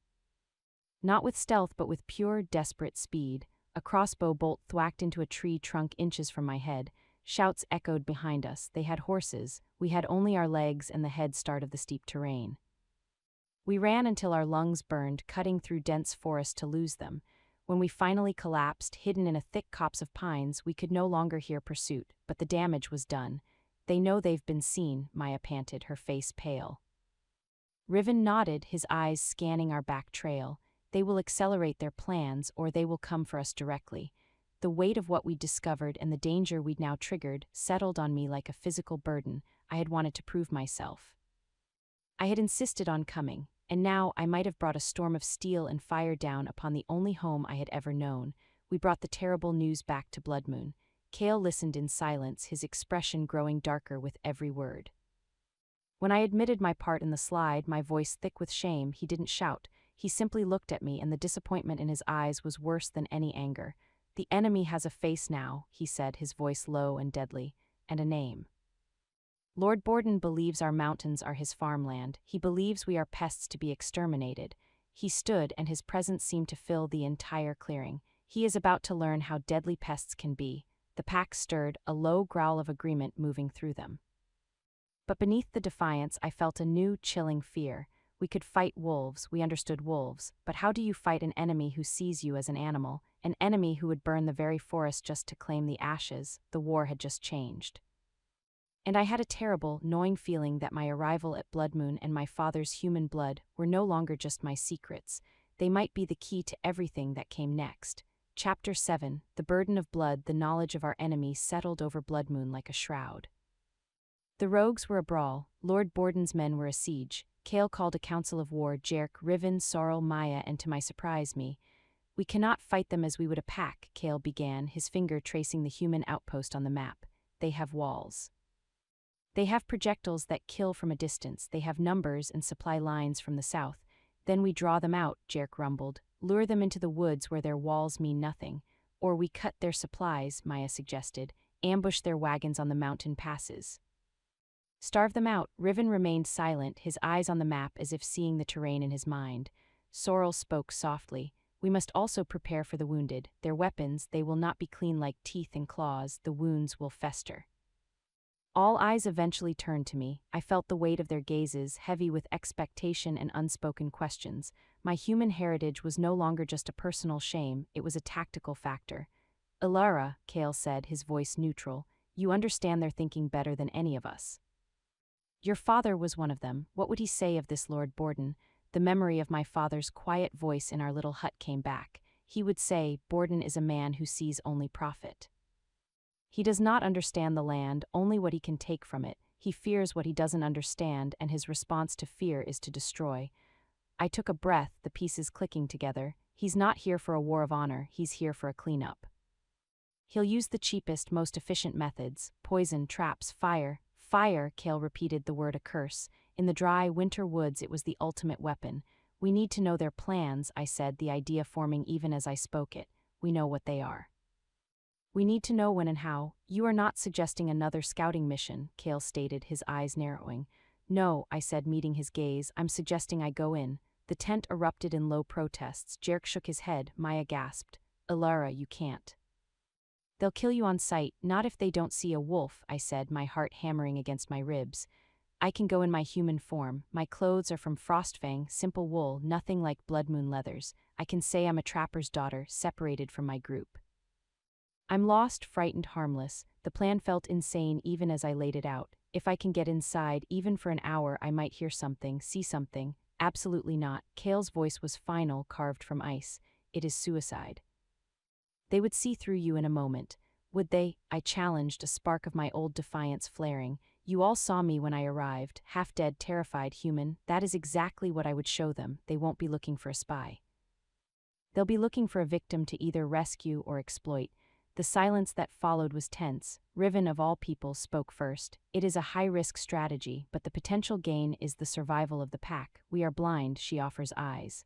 Not with stealth, but with pure, desperate speed. A crossbow bolt thwacked into a tree trunk inches from my head. Shouts echoed behind us. They had horses. We had only our legs and the head start of the steep terrain. We ran until our lungs burned, cutting through dense forest to lose them. When we finally collapsed, hidden in a thick copse of pines, we could no longer hear pursuit, but the damage was done. They know they've been seen, Maya panted, her face pale. Riven nodded, his eyes scanning our back trail. They will accelerate their plans, or they will come for us directly. The weight of what we'd discovered and the danger we'd now triggered settled on me like a physical burden. I had wanted to prove myself. I had insisted on coming. And now I might have brought a storm of steel and fire down upon the only home I had ever known. We brought the terrible news back to Blood Moon. Cale listened in silence, his expression growing darker with every word. When I admitted my part in the slide, my voice thick with shame, he didn't shout. He simply looked at me, and the disappointment in his eyes was worse than any anger. "The enemy has a face now," he said, his voice low and deadly, "and a name. Lord Borden believes our mountains are his farmland. He believes we are pests to be exterminated." He stood, and his presence seemed to fill the entire clearing. "He is about to learn how deadly pests can be." The pack stirred, a low growl of agreement moving through them. But beneath the defiance, I felt a new, chilling fear. We could fight wolves, we understood wolves, but how do you fight an enemy who sees you as an animal, an enemy who would burn the very forest just to claim the ashes? The war had just changed. And I had a terrible, gnawing feeling that my arrival at Blood Moon and my father's human blood were no longer just my secrets. They might be the key to everything that came next. Chapter 7, The Burden of Blood. The knowledge of our enemy settled over Blood Moon like a shroud. The rogues were a brawl, Lord Borden's men were a siege. Cale called a council of war, Jerk, Riven, Sorrel, Maya, and to my surprise me. "We cannot fight them as we would a pack," Cale began, his finger tracing the human outpost on the map. "They have walls. They have projectiles that kill from a distance. They have numbers and supply lines from the south. Then we draw them out," Jerk rumbled. "Lure them into the woods where their walls mean nothing. Or we cut their supplies," Maya suggested. "Ambush their wagons on the mountain passes. Starve them out." Riven remained silent, his eyes on the map as if seeing the terrain in his mind. Sorrel spoke softly. "We must also prepare for the wounded. Their weapons, they will not be clean like teeth and claws. The wounds will fester." All eyes eventually turned to me. I felt the weight of their gazes, heavy with expectation and unspoken questions. My human heritage was no longer just a personal shame, it was a tactical factor. "Ilara," Cale said, his voice neutral, "you understand their thinking better than any of us. Your father was one of them. What would he say of this Lord Borden?" The memory of my father's quiet voice in our little hut came back. He would say, "Borden is a man who sees only profit. He does not understand the land, only what he can take from it. He fears what he doesn't understand, and his response to fear is to destroy." I took a breath, the pieces clicking together. He's not here for a war of honor, he's here for a cleanup. He'll use the cheapest, most efficient methods: poison, traps, fire. "Fire," Cale repeated, the word a curse. In the dry, winter woods it was the ultimate weapon. "We need to know their plans," I said, the idea forming even as I spoke it. "We know what they are. We need to know when and how." "You are not suggesting another scouting mission," Cale stated, his eyes narrowing. "No," I said, meeting his gaze, "I'm suggesting I go in." The tent erupted in low protests. Jerk shook his head, Maya gasped. "Ilara, you can't. They'll kill you on sight." "Not if they don't see a wolf," I said, my heart hammering against my ribs. "I can go in my human form. My clothes are from Frostfang, simple wool, nothing like Blood Moon leathers. I can say I'm a trapper's daughter, separated from my group. I'm lost, frightened, harmless." The plan felt insane even as I laid it out. If I can get inside, even for an hour, I might hear something, see something. "Absolutely not." Cale's voice was final, carved from ice. "It is suicide. They would see through you in a moment." "Would they?" I challenged, a spark of my old defiance flaring. "You all saw me when I arrived, half-dead, terrified, human. That is exactly what I would show them. They won't be looking for a spy. They'll be looking for a victim to either rescue or exploit." The silence that followed was tense. Riven, of all people, spoke first. "It is a high-risk strategy, but the potential gain is the survival of the pack. We are blind," she offers eyes.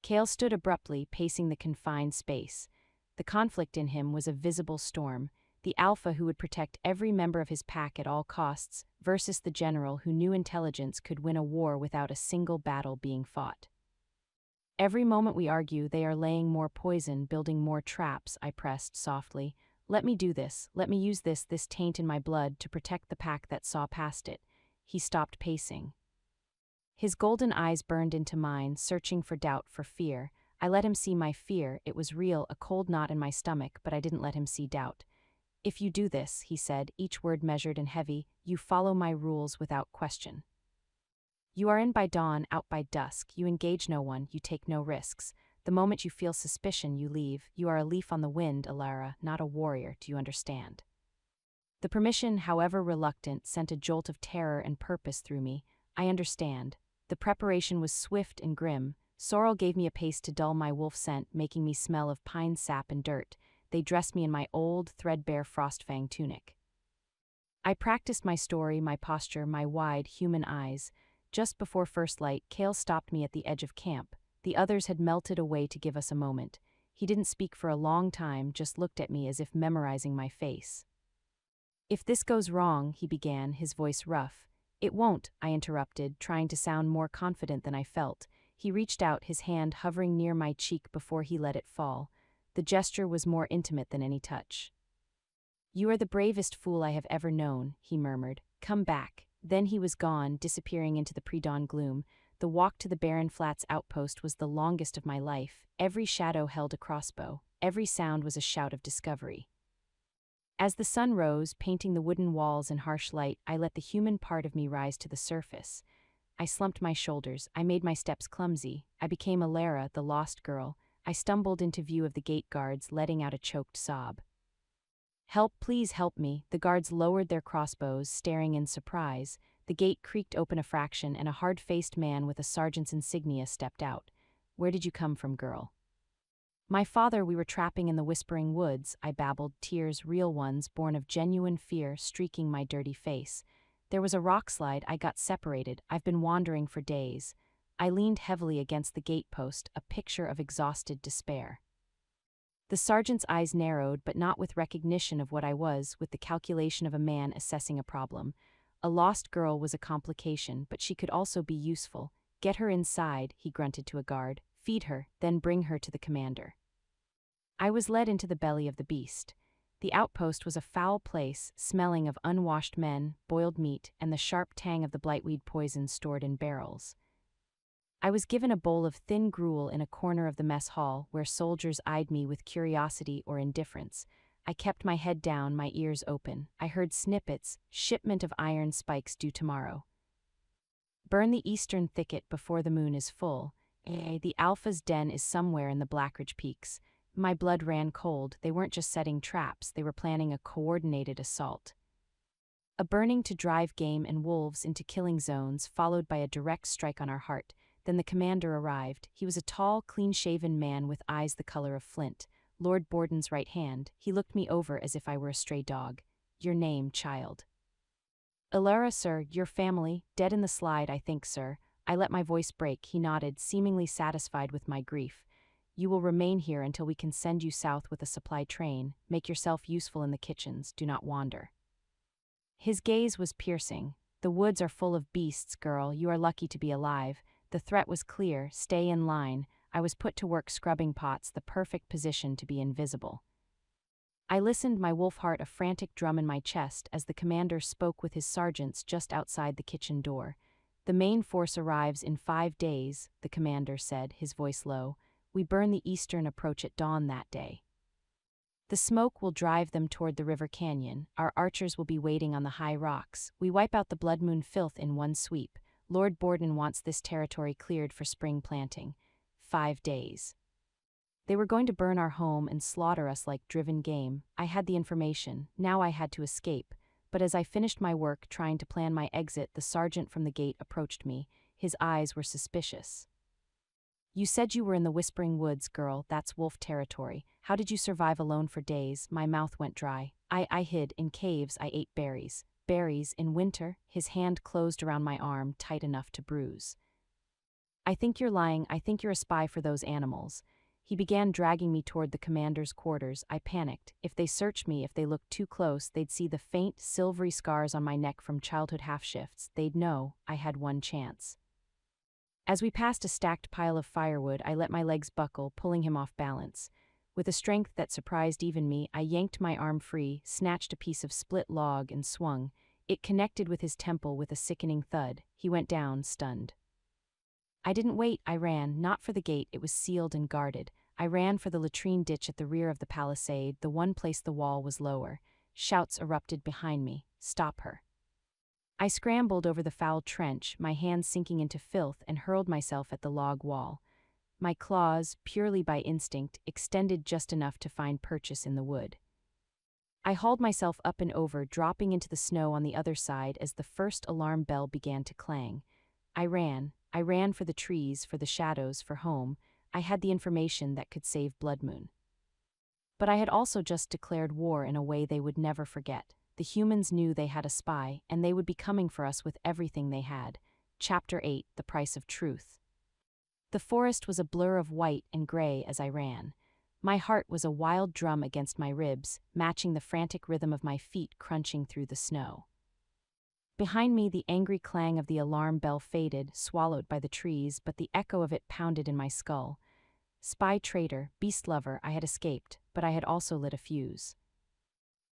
Cale stood abruptly, pacing the confined space. The conflict in him was a visible storm. The alpha who would protect every member of his pack at all costs, versus the general who knew intelligence could win a war without a single battle being fought. "Every moment we argue, they are laying more poison, building more traps," I pressed softly. "Let me do this. Let me use this taint in my blood to protect the pack that saw past it." He stopped pacing. His golden eyes burned into mine, searching for doubt, for fear. I let him see my fear. It was real, a cold knot in my stomach, but I didn't let him see doubt. "If you do this," he said, each word measured and heavy, "you follow my rules without question. You are in by dawn, out by dusk. You engage no one, you take no risks. The moment you feel suspicion, you leave. You are a leaf on the wind, Ilara, not a warrior. Do you understand?" The permission, however reluctant, sent a jolt of terror and purpose through me. "I understand." The preparation was swift and grim. Sorrel gave me a paste to dull my wolf scent, making me smell of pine sap and dirt. They dressed me in my old, threadbare frostfang tunic. I practiced my story, my posture, my wide, human eyes. Just before first light, Kale stopped me at the edge of camp. The others had melted away to give us a moment. He didn't speak for a long time, just looked at me as if memorizing my face. "If this goes wrong," he began, his voice rough. "It won't," I interrupted, trying to sound more confident than I felt. He reached out, his hand hovering near my cheek before he let it fall. The gesture was more intimate than any touch. "You are the bravest fool I have ever known," he murmured. "Come back." Then he was gone, disappearing into the pre-dawn gloom. The walk to the Barren Flats outpost was the longest of my life. Every shadow held a crossbow. Every sound was a shout of discovery. As the sun rose, painting the wooden walls in harsh light, I let the human part of me rise to the surface. I slumped my shoulders. I made my steps clumsy. I became Alara, the lost girl. I stumbled into view of the gate guards, letting out a choked sob. "Help, please help me." The guards lowered their crossbows, staring in surprise. The gate creaked open a fraction, and a hard-faced man with a sergeant's insignia stepped out. "Where did you come from, girl?" "My father, we were trapping in the Whispering Woods," I babbled, tears, real ones, born of genuine fear, streaking my dirty face. "There was a rock slide, I got separated, I've been wandering for days." I leaned heavily against the gatepost, a picture of exhausted despair. The sergeant's eyes narrowed, but not with recognition of what I was, with the calculation of a man assessing a problem. A lost girl was a complication, but she could also be useful. "Get her inside," he grunted to a guard. "Feed her, then bring her to the commander." I was led into the belly of the beast. The outpost was a foul place, smelling of unwashed men, boiled meat, and the sharp tang of the blightweed poison stored in barrels. I was given a bowl of thin gruel in a corner of the mess hall, where soldiers eyed me with curiosity or indifference. I kept my head down, my ears open. I heard snippets: "Shipment of iron spikes due tomorrow. Burn the eastern thicket before the moon is full. The Alpha's den is somewhere in the Blackridge Peaks." My blood ran cold. They weren't just setting traps, they were planning a coordinated assault. A burning to drive game and wolves into killing zones, followed by a direct strike on our heart. Then the commander arrived. He was a tall, clean-shaven man with eyes the color of flint. Lord Borden's right hand. He looked me over as if I were a stray dog. "Your name, child?" "Alara, sir. Your family, dead in the slide, I think, sir." I let my voice break. He nodded, seemingly satisfied with my grief. "You will remain here until we can send you south with a supply train. Make yourself useful in the kitchens. Do not wander." His gaze was piercing. "The woods are full of beasts, girl. You are lucky to be alive." The threat was clear. Stay in line. I was put to work scrubbing pots, the perfect position to be invisible. I listened, my wolf heart a frantic drum in my chest, as the commander spoke with his sergeants just outside the kitchen door. "The main force arrives in 5 days," the commander said, his voice low. "We burn the eastern approach at dawn that day. The smoke will drive them toward the river canyon. Our archers will be waiting on the high rocks. We wipe out the blood moon filth in one sweep. Lord Borden wants this territory cleared for spring planting. 5 days. They were going to burn our home and slaughter us like driven game. I had the information. Now I had to escape. But as I finished my work trying to plan my exit, the sergeant from the gate approached me. His eyes were suspicious. "You said you were in the Whispering Woods, girl. That's wolf territory. How did you survive alone for days?" My mouth went dry. I hid. In caves, I ate berries. Berries, in winter?" His hand closed around my arm, tight enough to bruise. "I think you're lying. I think you're a spy for those animals." He began dragging me toward the commander's quarters. I panicked. If they searched me, if they looked too close, they'd see the faint, silvery scars on my neck from childhood half-shifts. They'd know I had one chance. As we passed a stacked pile of firewood, I let my legs buckle, pulling him off balance. With a strength that surprised even me, I yanked my arm free, snatched a piece of split log, and swung. It connected with his temple with a sickening thud. He went down, stunned. I didn't wait. I ran, not for the gate, it was sealed and guarded. I ran for the latrine ditch at the rear of the palisade, the one place the wall was lower. Shouts erupted behind me. "Stop her." I scrambled over the foul trench, my hands sinking into filth, and hurled myself at the log wall. My claws, purely by instinct, extended just enough to find purchase in the wood. I hauled myself up and over, dropping into the snow on the other side as the first alarm bell began to clang. I ran, I ran for the trees, for the shadows, for home. I had the information that could save Blood Moon. But I had also just declared war in a way they would never forget. The humans knew they had a spy, and they would be coming for us with everything they had. Chapter 8: The Price of Truth. The forest was a blur of white and gray as I ran. My heart was a wild drum against my ribs, matching the frantic rhythm of my feet crunching through the snow. Behind me, the angry clang of the alarm bell faded, swallowed by the trees, but the echo of it pounded in my skull. Spy, traitor, beast lover, I had escaped, but I had also lit a fuse.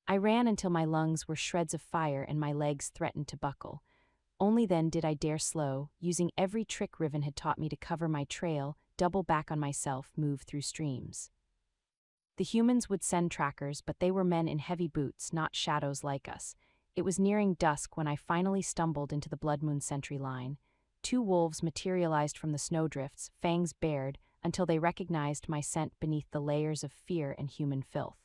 I ran until my lungs were shreds of fire and my legs threatened to buckle. Only then did I dare slow, using every trick Riven had taught me to cover my trail, double back on myself, move through streams. The humans would send trackers, but they were men in heavy boots, not shadows like us. It was nearing dusk when I finally stumbled into the Blood Moon sentry line. 2 wolves materialized from the snowdrifts, fangs bared, until they recognized my scent beneath the layers of fear and human filth.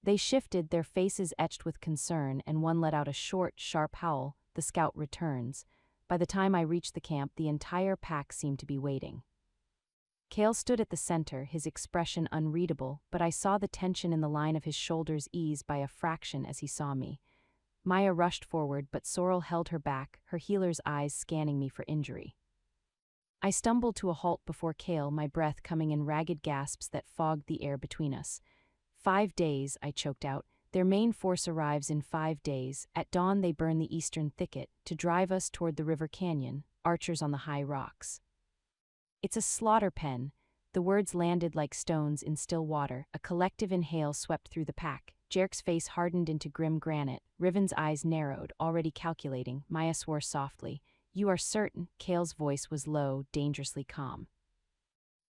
They shifted, their faces etched with concern, and one let out a short, sharp howl. The scout returns. By the time I reached the camp, the entire pack seemed to be waiting. Kale stood at the center, his expression unreadable, but I saw the tension in the line of his shoulders ease by a fraction as he saw me. Maya rushed forward, but Sorrel held her back, her healer's eyes scanning me for injury. I stumbled to a halt before Kale, my breath coming in ragged gasps that fogged the air between us. 5 days, I choked out. Their main force arrives in 5 days. At dawn they burn the eastern thicket, to drive us toward the river canyon, archers on the high rocks. It's a slaughter pen. The words landed like stones in still water. A collective inhale swept through the pack. Jerk's face hardened into grim granite. Riven's eyes narrowed, already calculating. Maya swore softly. "You are certain?" Kale's voice was low, dangerously calm.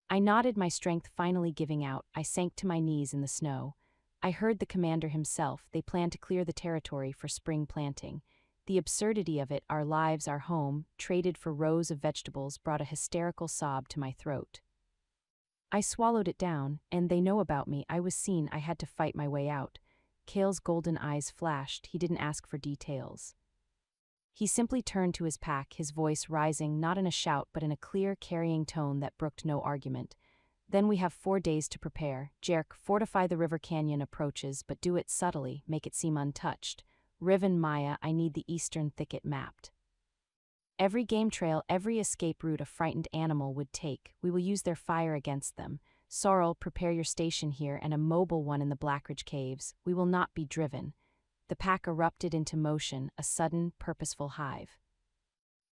I nodded, my strength finally giving out. I sank to my knees in the snow. I heard the commander himself. They planned to clear the territory for spring planting. The absurdity of it, our lives, our home, traded for rows of vegetables, brought a hysterical sob to my throat. I swallowed it down, and they know about me. I was seen, I had to fight my way out. Kale's golden eyes flashed. He didn't ask for details. He simply turned to his pack, his voice rising, not in a shout but in a clear, carrying tone that brooked no argument. "Then we have 4 days to prepare. Jerk, fortify the river canyon approaches, but do it subtly, make it seem untouched. Riven, Maya, I need the eastern thicket mapped. Every game trail, every escape route a frightened animal would take, we will use their fire against them. Sorrel, prepare your station here and a mobile one in the Blackridge Caves. We will not be driven." The pack erupted into motion, a sudden, purposeful hive.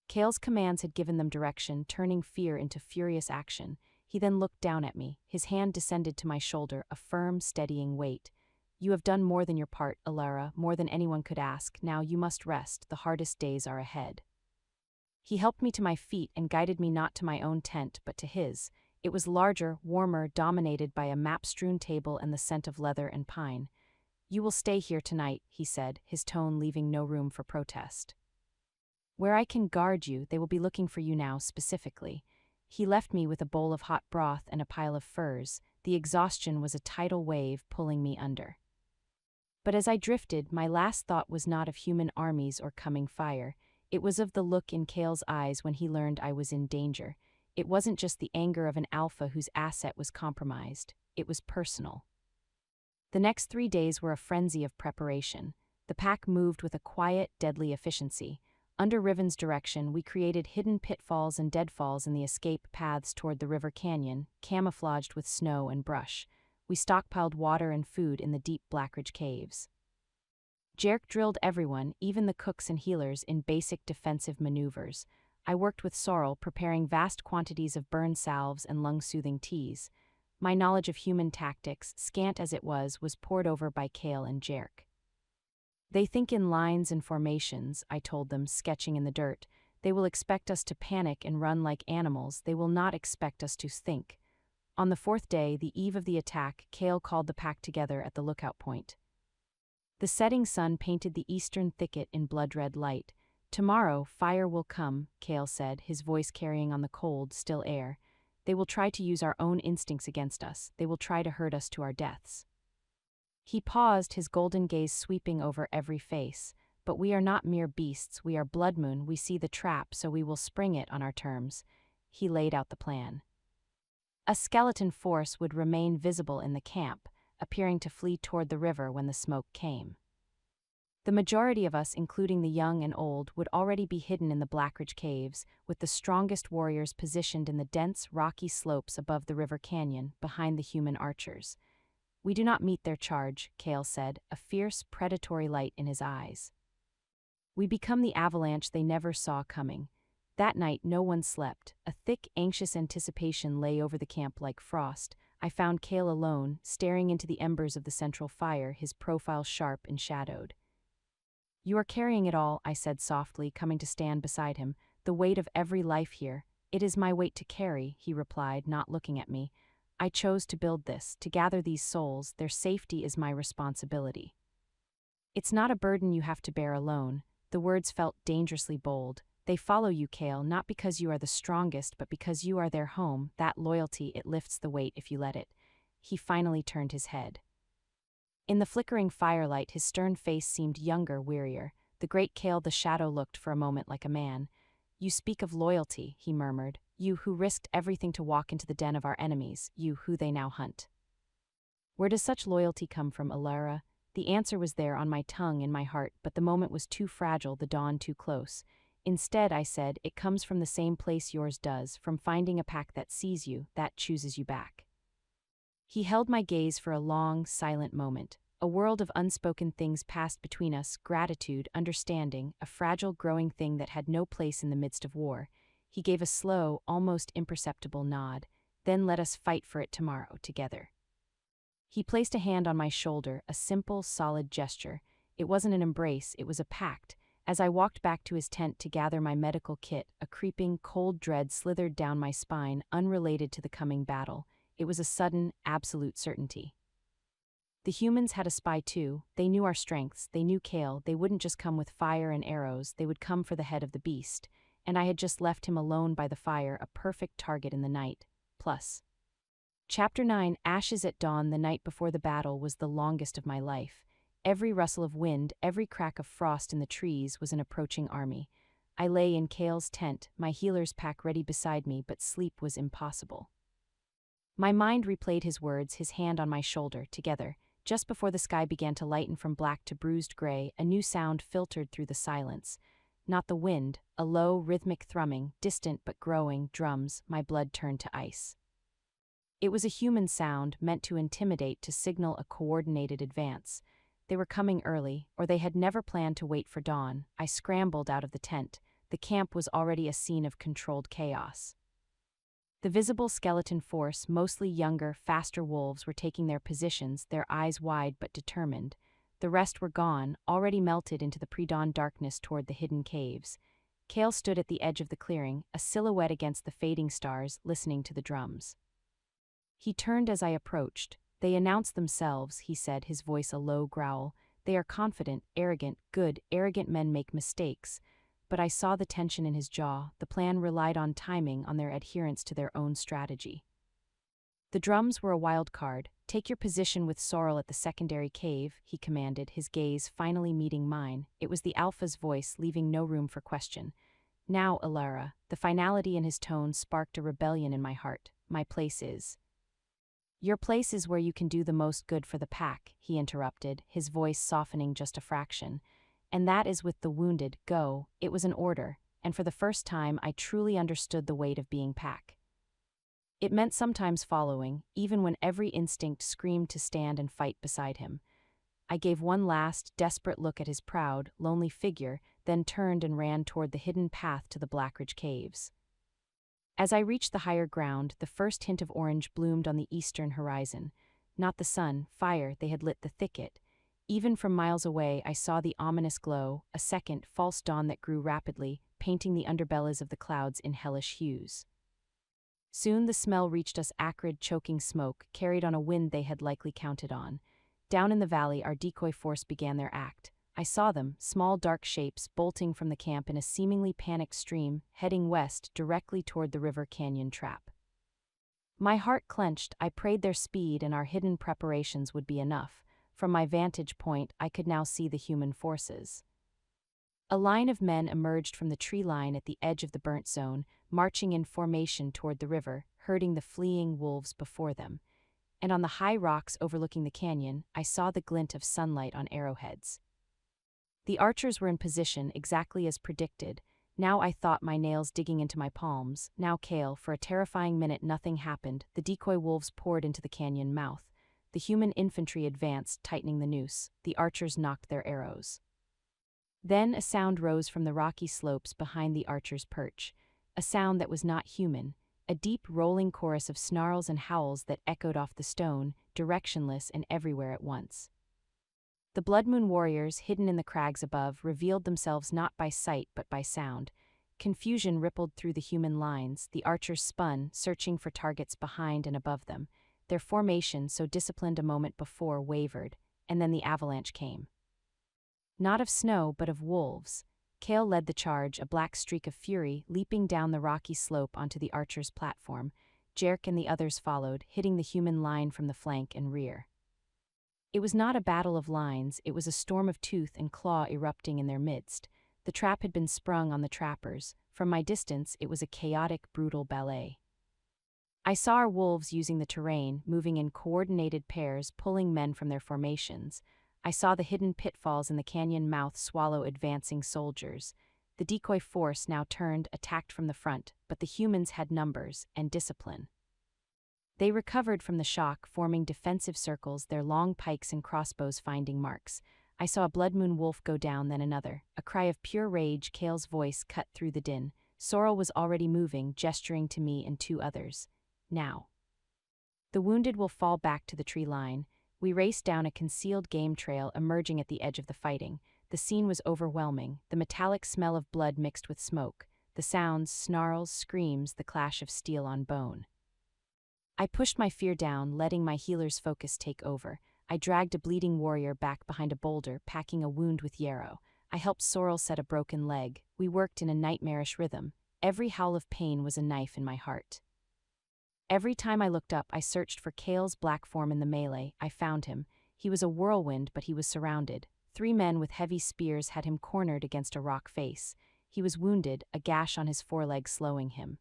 Kale's commands had given them direction, turning fear into furious action. He then looked down at me. His hand descended to my shoulder, a firm, steadying weight. "You have done more than your part, Alara, more than anyone could ask. Now you must rest. The hardest days are ahead." He helped me to my feet and guided me not to my own tent, but to his. It was larger, warmer, dominated by a map-strewn table and the scent of leather and pine. "You will stay here tonight," he said, his tone leaving no room for protest. "Where I can guard you, they will be looking for you now, specifically." He left me with a bowl of hot broth and a pile of furs. The exhaustion was a tidal wave pulling me under. But as I drifted, my last thought was not of human armies or coming fire. It was of the look in Kale's eyes when he learned I was in danger. It wasn't just the anger of an alpha whose asset was compromised. It was personal. The next 3 days were a frenzy of preparation. The pack moved with a quiet, deadly efficiency. Under Riven's direction, we created hidden pitfalls and deadfalls in the escape paths toward the river canyon, camouflaged with snow and brush. We stockpiled water and food in the deep Blackridge Caves. Jerk drilled everyone, even the cooks and healers, in basic defensive maneuvers. I worked with Sorrel, preparing vast quantities of burn salves and lung-soothing teas. My knowledge of human tactics, scant as it was poured over by Kale and Jerk. "They think in lines and formations," I told them, sketching in the dirt. "They will expect us to panic and run like animals. They will not expect us to think." On the 4th day, the eve of the attack, Kale called the pack together at the lookout point. The setting sun painted the eastern thicket in blood-red light. "Tomorrow, fire will come," Kale said, his voice carrying on the cold, still air. "They will try to use our own instincts against us. They will try to hurt us to our deaths." He paused, his golden gaze sweeping over every face. but we are not mere beasts, we are blood moon, we see the trap, so we will spring it on our terms. He laid out the plan. A skeleton force would remain visible in the camp, appearing to flee toward the river when the smoke came. The majority of us, including the young and old, would already be hidden in the Blackridge Caves, with the strongest warriors positioned in the dense, rocky slopes above the river canyon, behind the human archers. We do not meet their charge, Kale said, a fierce, predatory light in his eyes. We become the avalanche they never saw coming. That night no one slept. A thick, anxious anticipation lay over the camp like frost. I found Kale alone, staring into the embers of the central fire, his profile sharp and shadowed. You are carrying it all, I said softly, coming to stand beside him. The weight of every life here. It is my weight to carry, he replied, not looking at me. I chose to build this, to gather these souls. Their safety is my responsibility. It's not a burden you have to bear alone. The words felt dangerously bold. They follow you, Kale, not because you are the strongest, but because you are their home. That loyalty, it lifts the weight if you let it. He finally turned his head. In the flickering firelight, his stern face seemed younger, wearier. The great Kale the Shadow looked for a moment like a man. You speak of loyalty, he murmured. You who risked everything to walk into the den of our enemies, you who they now hunt. Where does such loyalty come from, Alara? The answer was there on my tongue and my heart, but the moment was too fragile, the dawn too close. Instead, I said, it comes from the same place yours does, from finding a pack that sees you, that chooses you back. He held my gaze for a long, silent moment. A world of unspoken things passed between us, gratitude, understanding, a fragile, growing thing that had no place in the midst of war. He gave a slow, almost imperceptible nod. Then let us fight for it tomorrow, together. He placed a hand on my shoulder, a simple, solid gesture. It wasn't an embrace, it was a pact. As I walked back to his tent to gather my medical kit, a creeping, cold dread slithered down my spine, unrelated to the coming battle. It was a sudden, absolute certainty. The humans had a spy too. They knew our strengths, they knew Kale. They wouldn't just come with fire and arrows, they would come for the head of the beast. And I had just left him alone by the fire, a perfect target in the night. Plus. Chapter 9, Ashes at Dawn. The night before the battle was the longest of my life. Every rustle of wind, every crack of frost in the trees was an approaching army. I lay in Kale's tent, my healer's pack ready beside me, but sleep was impossible. My mind replayed his words, his hand on my shoulder, together. Just before the sky began to lighten from black to bruised gray, a new sound filtered through the silence. Not the wind, a low, rhythmic thrumming, distant but growing, drums. My blood turned to ice. It was a human sound, meant to intimidate, to signal a coordinated advance. They were coming early, or they had never planned to wait for dawn. I scrambled out of the tent. The camp was already a scene of controlled chaos. The visible skeleton force, mostly younger, faster wolves, were taking their positions, their eyes wide but determined. The rest were gone, already melted into the pre-dawn darkness toward the hidden caves. Kale stood at the edge of the clearing, a silhouette against the fading stars, listening to the drums. He turned as I approached. They announce themselves, he said, his voice a low growl. They are confident, arrogant, good. Arrogant men make mistakes. But I saw the tension in his jaw. The plan relied on timing, on their adherence to their own strategy. The drums were a wild card. Take your position with Sorrel at the secondary cave, he commanded, his gaze finally meeting mine. It was the Alpha's voice, leaving no room for question. Now, Alara. The finality in his tone sparked a rebellion in my heart. My place is. Your place is where you can do the most good for the pack, he interrupted, his voice softening just a fraction. And that is with the wounded. Go. It was an order, and for the first time I truly understood the weight of being pack. It meant sometimes following, even when every instinct screamed to stand and fight beside him. I gave one last, desperate look at his proud, lonely figure, then turned and ran toward the hidden path to the Blackridge Caves. As I reached the higher ground, the first hint of orange bloomed on the eastern horizon. Not the sun, fire, they had lit the thicket. Even from miles away, I saw the ominous glow, a second, false dawn that grew rapidly, painting the underbellies of the clouds in hellish hues. Soon the smell reached us, acrid, choking smoke, carried on a wind they had likely counted on. Down in the valley, our decoy force began their act. I saw them, small dark shapes, bolting from the camp in a seemingly panicked stream, heading west, directly toward the river canyon trap. My heart clenched. I prayed their speed and our hidden preparations would be enough. From my vantage point, I could now see the human forces. A line of men emerged from the tree line at the edge of the burnt zone, marching in formation toward the river, herding the fleeing wolves before them. And on the high rocks overlooking the canyon, I saw the glint of sunlight on arrowheads. The archers were in position exactly as predicted. Now I thought my nails digging into my palms. Now Kale, for a terrifying minute nothing happened. The decoy wolves poured into the canyon mouth. The human infantry advanced, tightening the noose. The archers nocked their arrows. Then a sound rose from the rocky slopes behind the archer's perch. A sound that was not human. A deep, rolling chorus of snarls and howls that echoed off the stone, directionless and everywhere at once. The Blood Moon warriors, hidden in the crags above, revealed themselves not by sight but by sound. Confusion rippled through the human lines. The archers spun, searching for targets behind and above them. Their formation, so disciplined a moment before, wavered, and then the avalanche came. Not of snow, but of wolves. Kale led the charge, a black streak of fury, leaping down the rocky slope onto the archer's platform. Jerk and the others followed, hitting the human line from the flank and rear. It was not a battle of lines, it was a storm of tooth and claw erupting in their midst. The trap had been sprung on the trappers. From my distance, it was a chaotic, brutal ballet. I saw our wolves using the terrain, moving in coordinated pairs, pulling men from their formations. I saw the hidden pitfalls in the canyon mouth swallow advancing soldiers. The decoy force now turned, attacked from the front, but the humans had numbers and discipline. They recovered from the shock, forming defensive circles, their long pikes and crossbows finding marks. I saw a Blood Moon wolf go down, then another. A cry of pure rage, Kale's voice cut through the din. Sorrel was already moving, gesturing to me and two others. Now. The wounded will fall back to the tree line. We raced down a concealed game trail, emerging at the edge of the fighting. The scene was overwhelming, the metallic smell of blood mixed with smoke. The sounds, snarls, screams, the clash of steel on bone. I pushed my fear down, letting my healer's focus take over. I dragged a bleeding warrior back behind a boulder, packing a wound with yarrow. I helped Sorrel set a broken leg. We worked in a nightmarish rhythm. Every howl of pain was a knife in my heart. Every time I looked up, I searched for Kale's black form in the melee. I found him. He was a whirlwind, but he was surrounded. 3 men with heavy spears had him cornered against a rock face. He was wounded, a gash on his foreleg slowing him.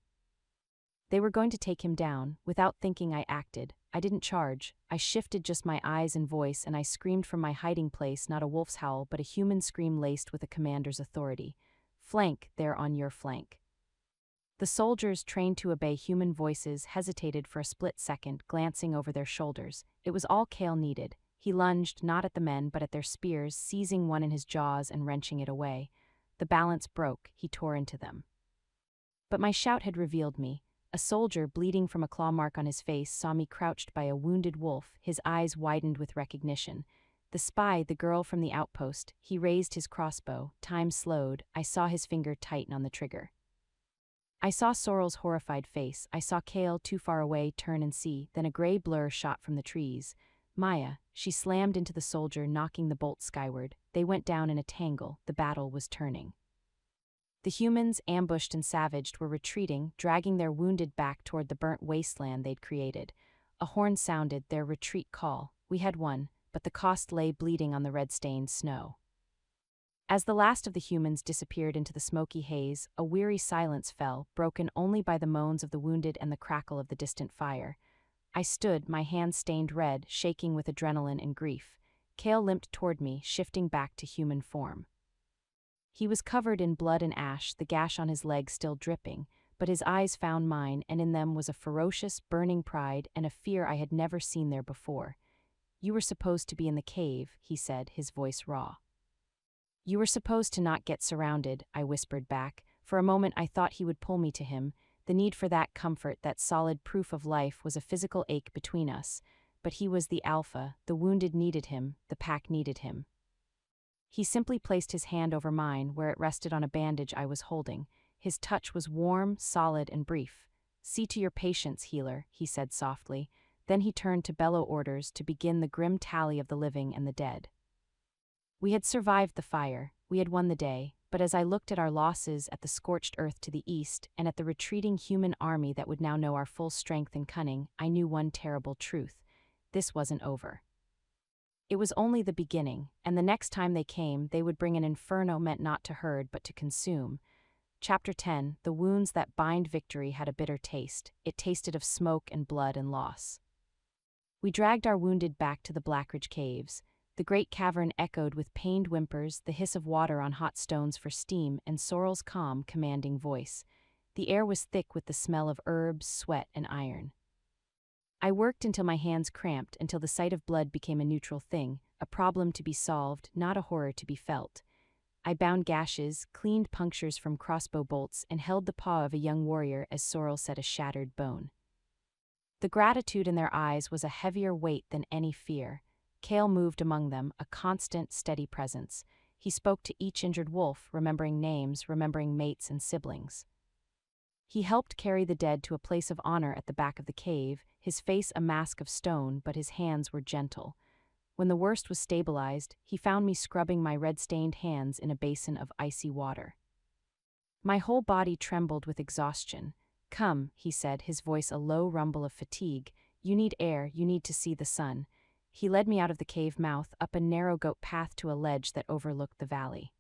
They were going to take him down. Without thinking, I acted. I didn't charge. I shifted just my eyes and voice, and I screamed from my hiding place, not a wolf's howl, but a human scream laced with a commander's authority. Flank, they're on your flank. The soldiers, trained to obey human voices, hesitated for a split second, glancing over their shoulders. It was all Kale needed. He lunged, not at the men, but at their spears, seizing one in his jaws and wrenching it away. The balance broke. He tore into them. But my shout had revealed me. A soldier, bleeding from a claw mark on his face, saw me crouched by a wounded wolf, his eyes widened with recognition. The spy, the girl from the outpost, he raised his crossbow. Time slowed. I saw his finger tighten on the trigger. I saw Sorrel's horrified face. I saw Kale, too far away, turn and see. Then a gray blur shot from the trees. Maya, she slammed into the soldier, knocking the bolt skyward. They went down in a tangle. The battle was turning. The humans, ambushed and savaged, were retreating, dragging their wounded back toward the burnt wasteland they'd created. A horn sounded, their retreat call. We had won, but the cost lay bleeding on the red-stained snow. As the last of the humans disappeared into the smoky haze, a weary silence fell, broken only by the moans of the wounded and the crackle of the distant fire. I stood, my hands stained red, shaking with adrenaline and grief. Kale limped toward me, shifting back to human form. He was covered in blood and ash, the gash on his leg still dripping, but his eyes found mine, and in them was a ferocious, burning pride and a fear I had never seen there before. "You were supposed to be in the cave," he said, his voice raw. "You were supposed to not get surrounded," I whispered back. For a moment I thought he would pull me to him. The need for that comfort, that solid proof of life, was a physical ache between us. But he was the alpha, the wounded needed him, the pack needed him. He simply placed his hand over mine, where it rested on a bandage I was holding. His touch was warm, solid, and brief. "See to your patients, healer," he said softly. Then he turned to bellow orders to begin the grim tally of the living and the dead. We had survived the fire, we had won the day, but as I looked at our losses, at the scorched earth to the east, and at the retreating human army that would now know our full strength and cunning, I knew one terrible truth. This wasn't over. It was only the beginning, and the next time they came, they would bring an inferno meant not to herd but to consume. Chapter 10, The wounds that bind victory had a bitter taste. It tasted of smoke and blood and loss. We dragged our wounded back to the Blackridge caves. The great cavern echoed with pained whimpers, the hiss of water on hot stones for steam, and Sorrel's calm, commanding voice. The air was thick with the smell of herbs, sweat, and iron. I worked until my hands cramped, until the sight of blood became a neutral thing, a problem to be solved, not a horror to be felt. I bound gashes, cleaned punctures from crossbow bolts, and held the paw of a young warrior as Sorrel set a shattered bone. The gratitude in their eyes was a heavier weight than any fear. Cale moved among them, a constant, steady presence. He spoke to each injured wolf, remembering names, remembering mates and siblings. He helped carry the dead to a place of honor at the back of the cave, his face a mask of stone, but his hands were gentle. When the worst was stabilized, he found me scrubbing my red-stained hands in a basin of icy water. My whole body trembled with exhaustion. "Come," he said, his voice a low rumble of fatigue. "You need air, you need to see the sun." He led me out of the cave mouth, up a narrow goat path to a ledge that overlooked the valley.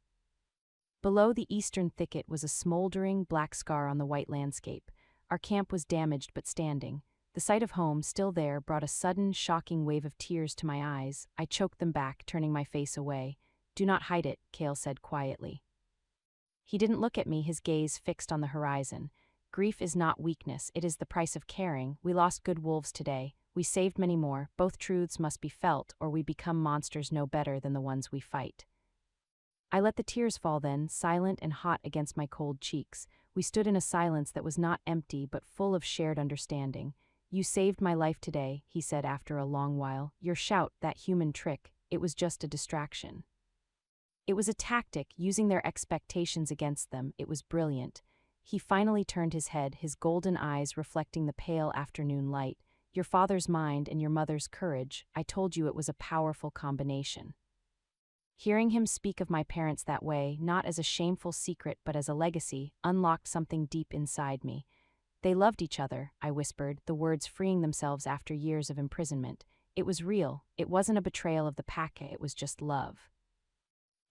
Below the eastern thicket was a smoldering black scar on the white landscape. Our camp was damaged but standing. The sight of home, still there, brought a sudden, shocking wave of tears to my eyes. I choked them back, turning my face away. "Do not hide it," Cale said quietly. He didn't look at me, his gaze fixed on the horizon. "Grief is not weakness, it is the price of caring. We lost good wolves today. We saved many more. Both truths must be felt, or we become monsters no better than the ones we fight." I let the tears fall then, silent and hot against my cold cheeks. We stood in a silence that was not empty but full of shared understanding. "You saved my life today," he said after a long while. "Your shout, that human trick, it was just a distraction." It was a tactic, using their expectations against them. It was brilliant. He finally turned his head, his golden eyes reflecting the pale afternoon light. "Your father's mind and your mother's courage, I told you it was a powerful combination." Hearing him speak of my parents that way, not as a shameful secret but as a legacy, unlocked something deep inside me. "They loved each other," I whispered, the words freeing themselves after years of imprisonment. It was real. It wasn't a betrayal of the pack, it was just love.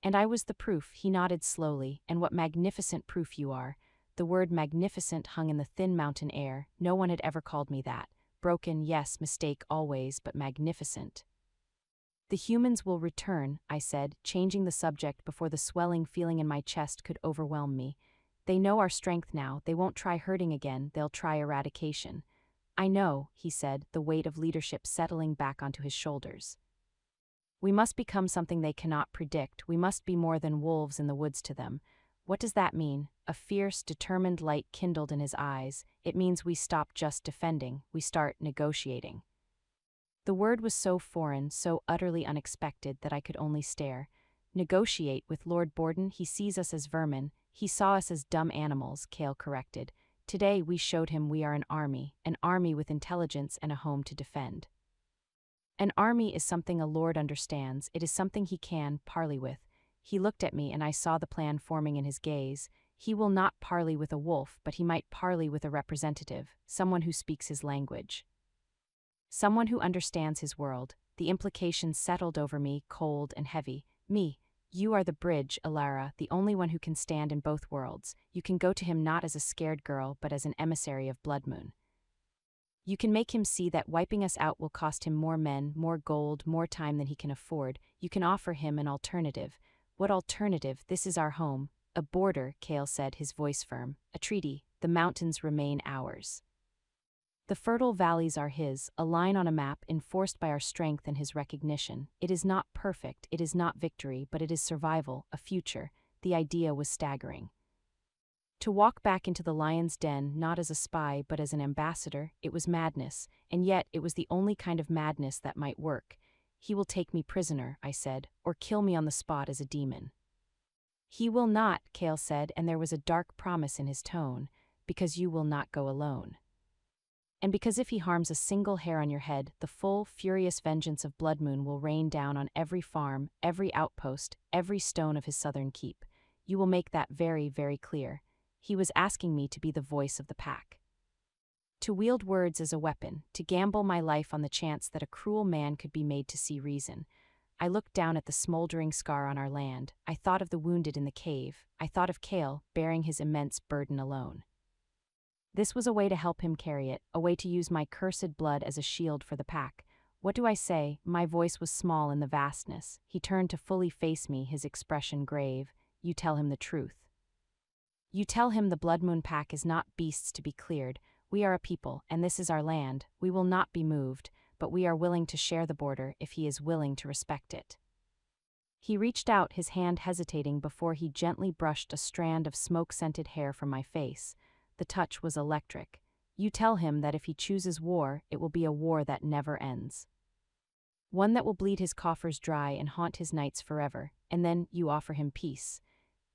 "And I was the proof," he nodded slowly. "And what magnificent proof you are." The word magnificent hung in the thin mountain air. No one had ever called me that. Broken, yes, mistake always, but magnificent. "The humans will return," I said, changing the subject before the swelling feeling in my chest could overwhelm me. "They know our strength now. They won't try hurting again, they'll try eradication." "I know," he said, the weight of leadership settling back onto his shoulders. "We must become something they cannot predict. We must be more than wolves in the woods to them." "What does that mean?" A fierce, determined light kindled in his eyes. "It means we stop just defending. We start negotiating." The word was so foreign, so utterly unexpected, that I could only stare. "Negotiate with Lord Borden? He sees us as vermin." "He saw us as dumb animals," Cale corrected. "Today we showed him we are an army with intelligence and a home to defend." An army is something a lord understands. It is something he can parley with. He looked at me and I saw the plan forming in his gaze. He will not parley with a wolf, but he might parley with a representative, someone who speaks his language. Someone who understands his world. The implications settled over me, cold and heavy. "Me. You are the bridge, Alara, the only one who can stand in both worlds. You can go to him not as a scared girl, but as an emissary of Bloodmoon. You can make him see that wiping us out will cost him more men, more gold, more time than he can afford. You can offer him an alternative." "What alternative? This is our home." "A border," Cale said, his voice firm. "A treaty. The mountains remain ours. The fertile valleys are his, a line on a map enforced by our strength and his recognition. It is not perfect, it is not victory, but it is survival, a future." The idea was staggering. To walk back into the lion's den, not as a spy but as an ambassador, it was madness, and yet it was the only kind of madness that might work. "He will take me prisoner," I said, "or kill me on the spot as a demon." "He will not," Cale said, and there was a dark promise in his tone, "because you will not go alone. And because if he harms a single hair on your head, the full, furious vengeance of Bloodmoon will rain down on every farm, every outpost, every stone of his southern keep. You will make that very, very clear." He was asking me to be the voice of the pack. To wield words as a weapon, to gamble my life on the chance that a cruel man could be made to see reason. I looked down at the smoldering scar on our land. I thought of the wounded in the cave. I thought of Kale, bearing his immense burden alone. This was a way to help him carry it, a way to use my cursed blood as a shield for the pack. What do I say? My voice was small in the vastness. He turned to fully face me, his expression grave. You tell him the truth. You tell him the Blood Moon Pack is not beasts to be cleared. We are a people, and this is our land. We will not be moved, but we are willing to share the border if he is willing to respect it. He reached out, his hand hesitating before he gently brushed a strand of smoke-scented hair from my face. The touch was electric. You tell him that if he chooses war, it will be a war that never ends. One that will bleed his coffers dry and haunt his nights forever, and then you offer him peace.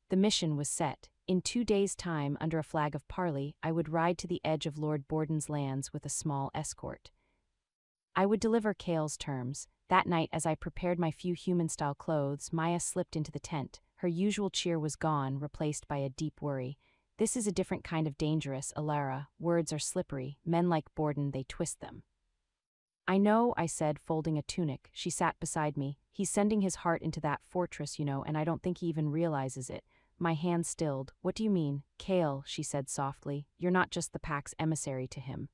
The mission was set. In 2 days' time, under a flag of parley, I would ride to the edge of Lord Borden's lands with a small escort. I would deliver Kale's terms. That night, as I prepared my few human-style clothes, Maya slipped into the tent. Her usual cheer was gone, replaced by a deep worry. This is a different kind of dangerous, Alara. Words are slippery. Men like Borden, they twist them. I know, I said, folding a tunic. She sat beside me. He's sending his heart into that fortress, and I don't think he even realizes it. My hand stilled. What do you mean? Kale, she said softly. You're not just the pack's emissary to him.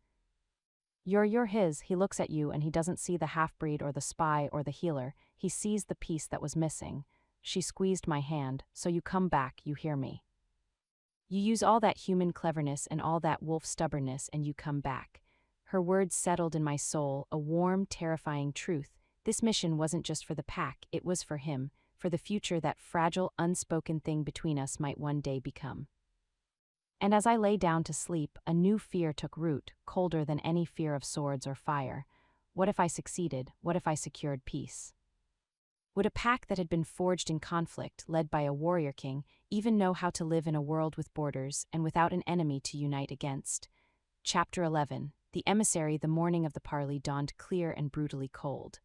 You're his. He looks at you and he doesn't see the half-breed or the spy or the healer. He sees the piece that was missing. She squeezed my hand. So you come back, you hear me. You use all that human cleverness and all that wolf stubbornness and you come back. Her words settled in my soul, a warm, terrifying truth. This mission wasn't just for the pack, it was for him, for the future that fragile, unspoken thing between us might one day become. And as I lay down to sleep, a new fear took root, colder than any fear of swords or fire. What if I succeeded? What if I secured peace? Would a pack that had been forged in conflict, led by a warrior king, even know how to live in a world with borders and without an enemy to unite against? Chapter 11. The emissary. The morning of the parley dawned clear and brutally cold.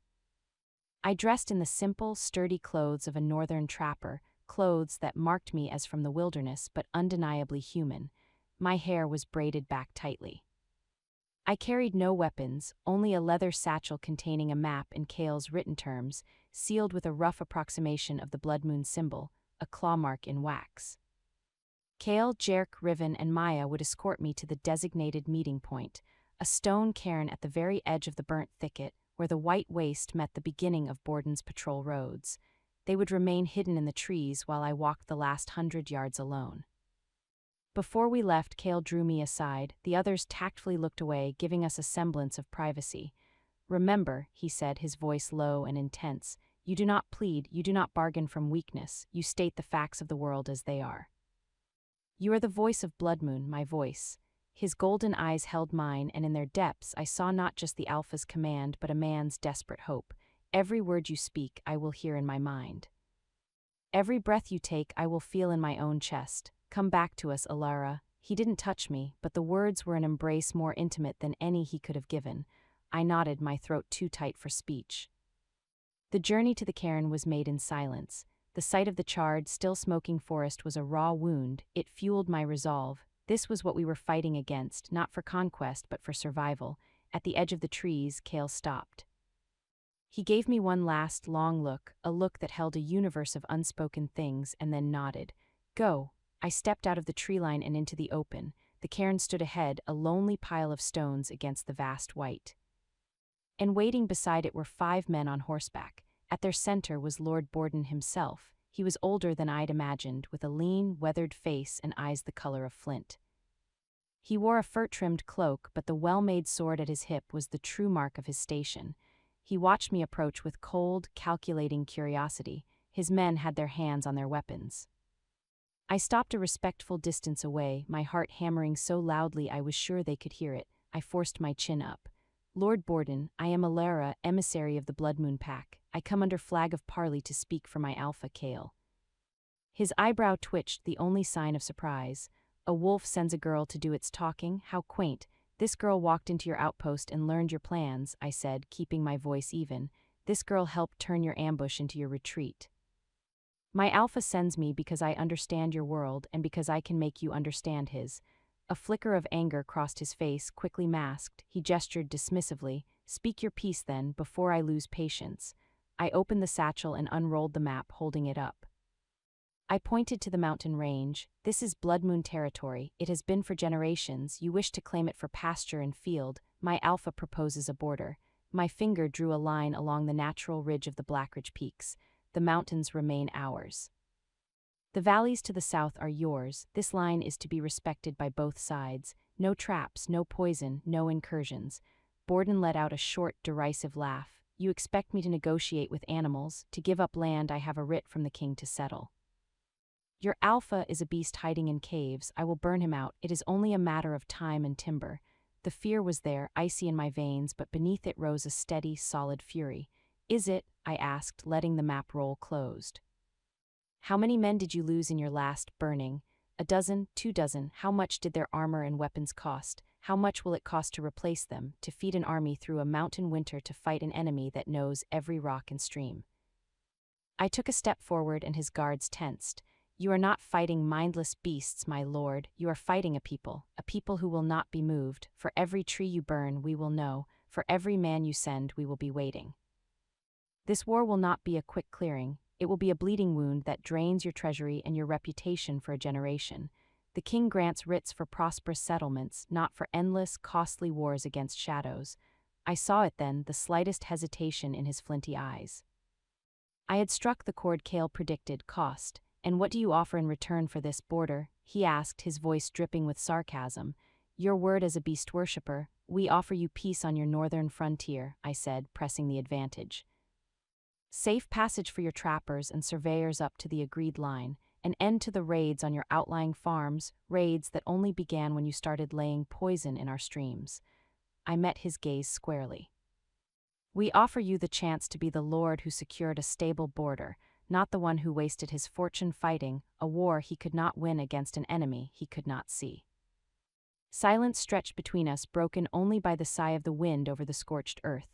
I dressed in the simple, sturdy clothes of a northern trapper, clothes that marked me as from the wilderness but undeniably human. My hair was braided back tightly. I carried no weapons, only a leather satchel containing a map and Kale's written terms, sealed with a rough approximation of the blood moon symbol, a claw mark in wax. Kale, Jerk, Riven, and Maya would escort me to the designated meeting point, a stone cairn at the very edge of the burnt thicket, where the white waste met the beginning of Borden's patrol roads. They would remain hidden in the trees while I walked the last 100 yards alone. Before we left, Kale drew me aside. The others tactfully looked away, giving us a semblance of privacy. Remember, he said, his voice low and intense, you do not plead, you do not bargain from weakness, you state the facts of the world as they are. You are the voice of Blood Moon, my voice. His golden eyes held mine, and in their depths I saw not just the Alpha's command but a man's desperate hope. Every word you speak I will hear in my mind. Every breath you take I will feel in my own chest. Come back to us, Alara. He didn't touch me, but the words were an embrace more intimate than any he could have given. I nodded, my throat too tight for speech. The journey to the cairn was made in silence. The sight of the charred, still smoking forest was a raw wound. It fueled my resolve. This was what we were fighting against, not for conquest but for survival. At the edge of the trees, Kale stopped. He gave me one last, long look, a look that held a universe of unspoken things, and then nodded. Go. I stepped out of the tree line and into the open. The cairn stood ahead, a lonely pile of stones against the vast white. And waiting beside it were 5 men on horseback. At their center was Lord Borden himself. He was older than I'd imagined, with a lean, weathered face and eyes the color of flint. He wore a fur-trimmed cloak, but the well-made sword at his hip was the true mark of his station. He watched me approach with cold, calculating curiosity. His men had their hands on their weapons. I stopped a respectful distance away, my heart hammering so loudly I was sure they could hear it. I forced my chin up. Lord Borden, I am Alara, emissary of the Blood Moon Pack. I come under flag of parley to speak for my Alpha, Kale. His eyebrow twitched, the only sign of surprise. A wolf sends a girl to do its talking? How quaint. This girl walked into your outpost and learned your plans, I said, keeping my voice even. This girl helped turn your ambush into your retreat. My Alpha sends me because I understand your world and because I can make you understand his. A flicker of anger crossed his face, quickly masked. He gestured dismissively. Speak your piece then, before I lose patience. I opened the satchel and unrolled the map, holding it up. I pointed to the mountain range. This is Blood Moon territory. It has been for generations. You wish to claim it for pasture and field. My alpha proposes a border. My finger drew a line along the natural ridge of the Blackridge Peaks. The mountains remain ours. The valleys to the south are yours. This line is to be respected by both sides. No traps, no poison, no incursions. Borden let out a short, derisive laugh. You expect me to negotiate with animals, to give up land I have a writ from the king to settle. Your alpha is a beast hiding in caves. I will burn him out. It is only a matter of time and timber. The fear was there, icy in my veins, but beneath it rose a steady, solid fury. Is it? I asked, letting the map roll closed. How many men did you lose in your last burning? 12, 24. How much did their armor and weapons cost? How much will it cost to replace them, to feed an army through a mountain winter to fight an enemy that knows every rock and stream? I took a step forward and his guards tensed. You are not fighting mindless beasts, my lord. You are fighting a people who will not be moved. For every tree you burn, we will know. For every man you send, we will be waiting. This war will not be a quick clearing. It will be a bleeding wound that drains your treasury and your reputation for a generation. The king grants writs for prosperous settlements, not for endless, costly wars against shadows. I saw it then, the slightest hesitation in his flinty eyes. I had struck the chord Cale predicted, cost. And what do you offer in return for this border? He asked, his voice dripping with sarcasm. Your word as a beast worshipper. We offer you peace on your northern frontier, I said, pressing the advantage. Safe passage for your trappers and surveyors up to the agreed line, an end to the raids on your outlying farms, raids that only began when you started laying poison in our streams. I met his gaze squarely. We offer you the chance to be the lord who secured a stable border, not the one who wasted his fortune fighting a war he could not win against an enemy he could not see. Silence stretched between us, broken only by the sigh of the wind over the scorched earth.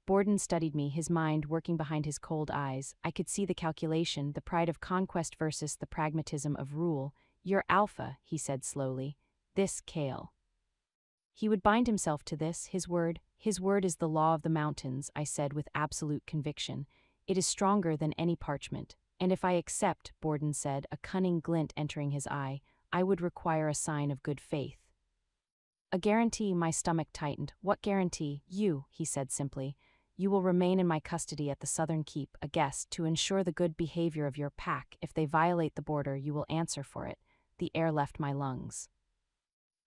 Borden studied me, his mind working behind his cold eyes. I could see the calculation, the pride of conquest versus the pragmatism of rule. You're alpha, he said slowly. This Cale. He would bind himself to this, his word is the law of the mountains, I said with absolute conviction. It is stronger than any parchment. And if I accept, Borden said, a cunning glint entering his eye, I would require a sign of good faith. A guarantee. My stomach tightened. What guarantee? You, he said simply. You will remain in my custody at the southern keep, a guest, to ensure the good behavior of your pack. If they violate the border, you will answer for it. The air left my lungs.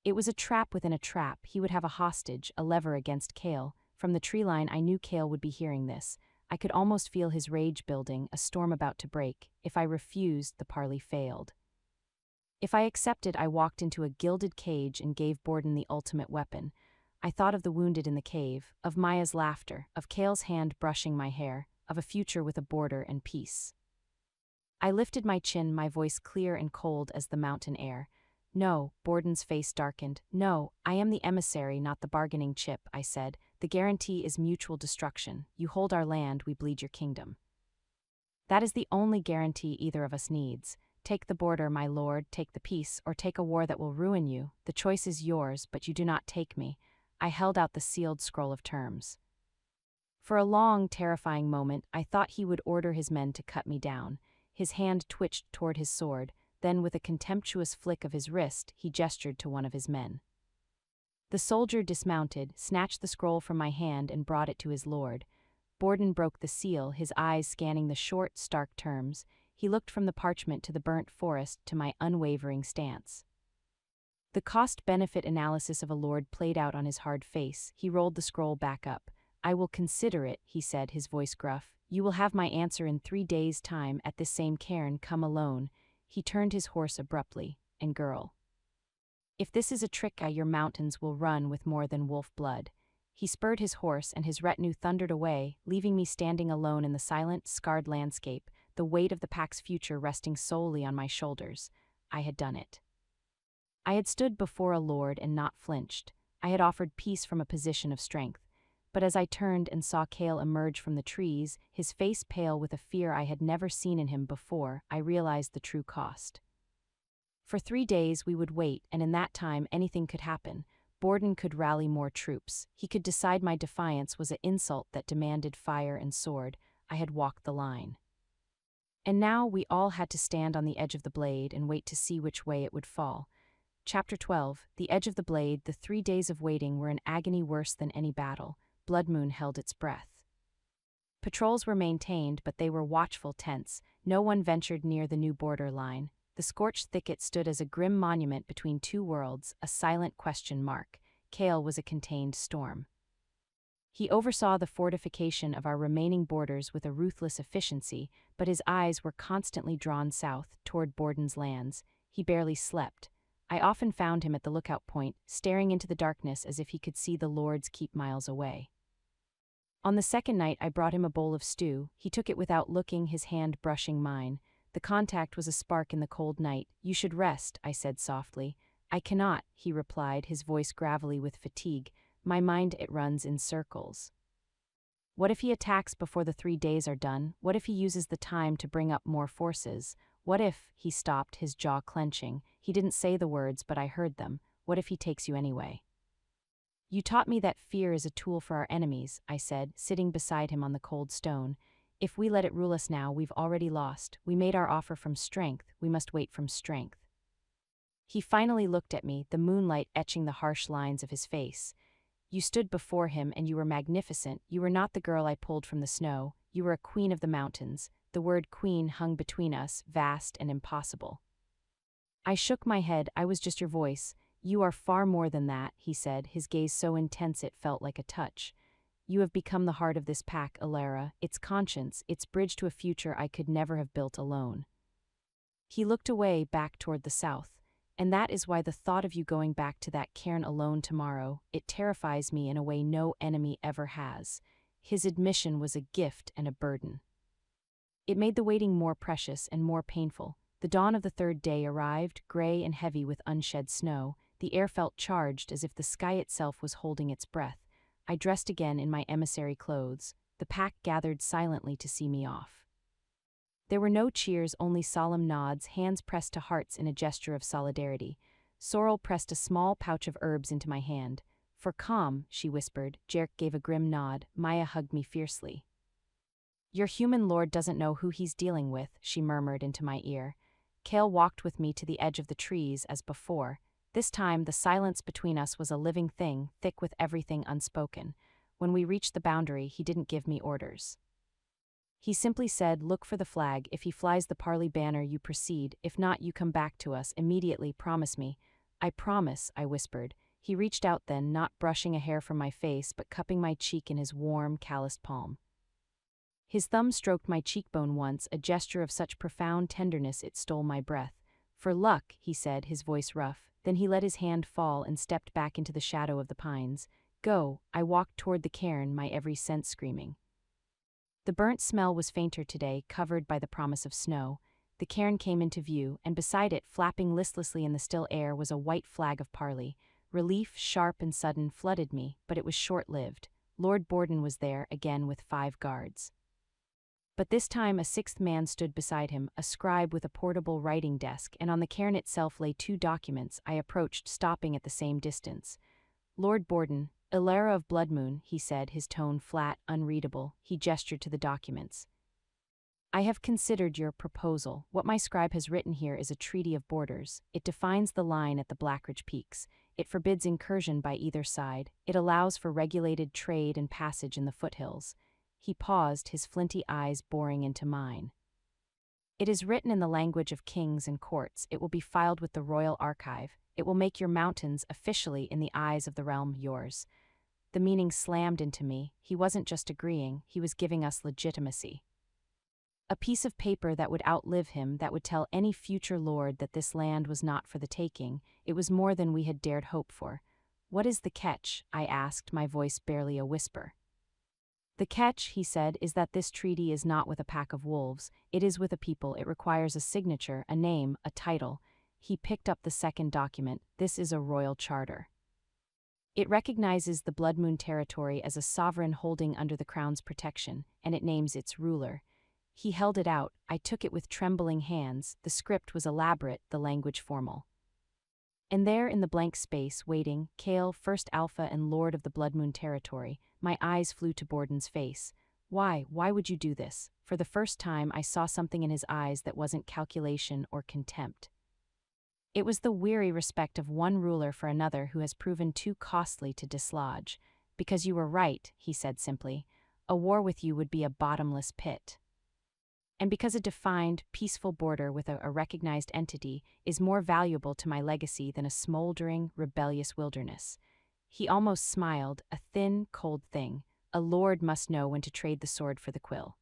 It was a trap within a trap. He would have a hostage, a lever against Cale. From the tree line, I knew Cale would be hearing this. I could almost feel his rage building, a storm about to break. If I refused, the parley failed. If I accepted, I walked into a gilded cage and gave Borden the ultimate weapon. I thought of the wounded in the cave, of Maya's laughter, of Cale's hand brushing my hair, of a future with a border and peace. I lifted my chin, my voice clear and cold as the mountain air. No, Borden's face darkened. No, I am the emissary, not the bargaining chip, I said. The guarantee is mutual destruction. You hold our land, we bleed your kingdom. That is the only guarantee either of us needs. Take the border, my lord, take the peace, or take a war that will ruin you. The choice is yours, but you do not take me. I held out the sealed scroll of terms. For a long, terrifying moment, I thought he would order his men to cut me down. His hand twitched toward his sword, then with a contemptuous flick of his wrist, he gestured to one of his men. The soldier dismounted, snatched the scroll from my hand and brought it to his lord. Borden broke the seal, his eyes scanning the short, stark terms. He looked from the parchment to the burnt forest to my unwavering stance. The cost-benefit analysis of a lord played out on his hard face. He rolled the scroll back up. I will consider it, he said, his voice gruff. You will have my answer in 3 days' time at this same cairn. Come alone. He turned his horse abruptly. And girl, if this is a trick, your mountains will run with more than wolf blood. He spurred his horse and his retinue thundered away, leaving me standing alone in the silent, scarred landscape, the weight of the pack's future resting solely on my shoulders. I had done it. I had stood before a lord and not flinched. I had offered peace from a position of strength. But as I turned and saw Cale emerge from the trees, his face pale with a fear I had never seen in him before, I realized the true cost. For 3 days we would wait, and in that time anything could happen. Borden could rally more troops. He could decide my defiance was an insult that demanded fire and sword. I had walked the line. And now we all had to stand on the edge of the blade and wait to see which way it would fall. Chapter 12, The Edge of the Blade. The 3 days of waiting were an agony worse than any battle. Blood Moon held its breath. Patrols were maintained, but they were watchful, tense. No one ventured near the new border line. The scorched thicket stood as a grim monument between two worlds, a silent question mark. Kale was a contained storm. He oversaw the fortification of our remaining borders with a ruthless efficiency, but his eyes were constantly drawn south, toward Borden's lands. He barely slept. I often found him at the lookout point, staring into the darkness as if he could see the lords keep miles away. On the second night I brought him a bowl of stew. He took it without looking, his hand brushing mine. The contact was a spark in the cold night. "You should rest," I said softly. "I cannot," he replied, his voice gravelly with fatigue. "My mind, it runs in circles. What if he attacks before the 3 days are done? What if he uses the time to bring up more forces? What if—" He stopped, his jaw clenching. He didn't say the words, but I heard them. "What if he takes you anyway?" "You taught me that fear is a tool for our enemies," I said, sitting beside him on the cold stone. "If we let it rule us now, we've already lost. We made our offer from strength. We must wait from strength." He finally looked at me, the moonlight etching the harsh lines of his face. "You stood before him and you were magnificent. You were not the girl I pulled from the snow. You were a queen of the mountains." The word queen hung between us, vast and impossible. I shook my head. "I was just your voice." "You are far more than that," he said, his gaze so intense it felt like a touch. "You have become the heart of this pack, Alara, its conscience, its bridge to a future I could never have built alone." He looked away, back toward the south. "And that is why the thought of you going back to that cairn alone tomorrow, it terrifies me in a way no enemy ever has." His admission was a gift and a burden. It made the waiting more precious and more painful. The dawn of the 3rd day arrived, gray and heavy with unshed snow. The air felt charged, as if the sky itself was holding its breath. I dressed again in my emissary clothes. The pack gathered silently to see me off. There were no cheers, only solemn nods, hands pressed to hearts in a gesture of solidarity. Sorrel pressed a small pouch of herbs into my hand. "For calm," she whispered. Jerk gave a grim nod. Maya hugged me fiercely. "Your human lord doesn't know who he's dealing with," she murmured into my ear. Kale walked with me to the edge of the trees as before. This time the silence between us was a living thing, thick with everything unspoken. When we reached the boundary, he didn't give me orders. He simply said, "Look for the flag. If he flies the parley banner, you proceed. If not, you come back to us immediately. Promise me." "I promise," I whispered. He reached out then, not brushing a hair from my face, but cupping my cheek in his warm, calloused palm. His thumb stroked my cheekbone once, a gesture of such profound tenderness it stole my breath. "For luck," he said, his voice rough. Then he let his hand fall and stepped back into the shadow of the pines. "Go." I walked toward the cairn, my every sense screaming. The burnt smell was fainter today, covered by the promise of snow. The cairn came into view, and beside it, flapping listlessly in the still air, was a white flag of parley. Relief, sharp and sudden, flooded me, but it was short-lived. Lord Borden was there, again with 5 guards. But this time a 6th man stood beside him, a scribe with a portable writing desk, and on the cairn itself lay 2 documents. I approached, stopping at the same distance. "Lord Borden, Ilara of Bloodmoon," he said, his tone flat, unreadable. He gestured to the documents. "I have considered your proposal. What my scribe has written here is a treaty of borders. It defines the line at the Blackridge Peaks. It forbids incursion by either side. It allows for regulated trade and passage in the foothills." He paused, his flinty eyes boring into mine. "It is written in the language of kings and courts. It will be filed with the Royal Archive. It will make your mountains, officially in the eyes of the realm, yours." The meaning slammed into me. He wasn't just agreeing, he was giving us legitimacy. A piece of paper that would outlive him, that would tell any future lord that this land was not for the taking. It was more than we had dared hope for. "What is the catch?" I asked, my voice barely a whisper. "The catch," he said, "is that this treaty is not with a pack of wolves. It is with a people. It requires a signature, a name, a title." He picked up the second document. "This is a royal charter. It recognizes the Bloodmoon territory as a sovereign holding under the crown's protection, and it names its ruler." He held it out. I took it with trembling hands. The script was elaborate, the language formal. And there in the blank space, waiting, Kale, first Alpha and Lord of the Bloodmoon territory, my eyes flew to Borden's face. Why? Why would you do this? For the first time, I saw something in his eyes that wasn't calculation or contempt. It was the weary respect of one ruler for another who has proven too costly to dislodge. Because you were right, he said simply. A war with you would be a bottomless pit. And because a defined, peaceful border with a recognized entity is more valuable to my legacy than a smoldering, rebellious wilderness. He almost smiled, a thin, cold thing. A lord must know when to trade the sword for the quill.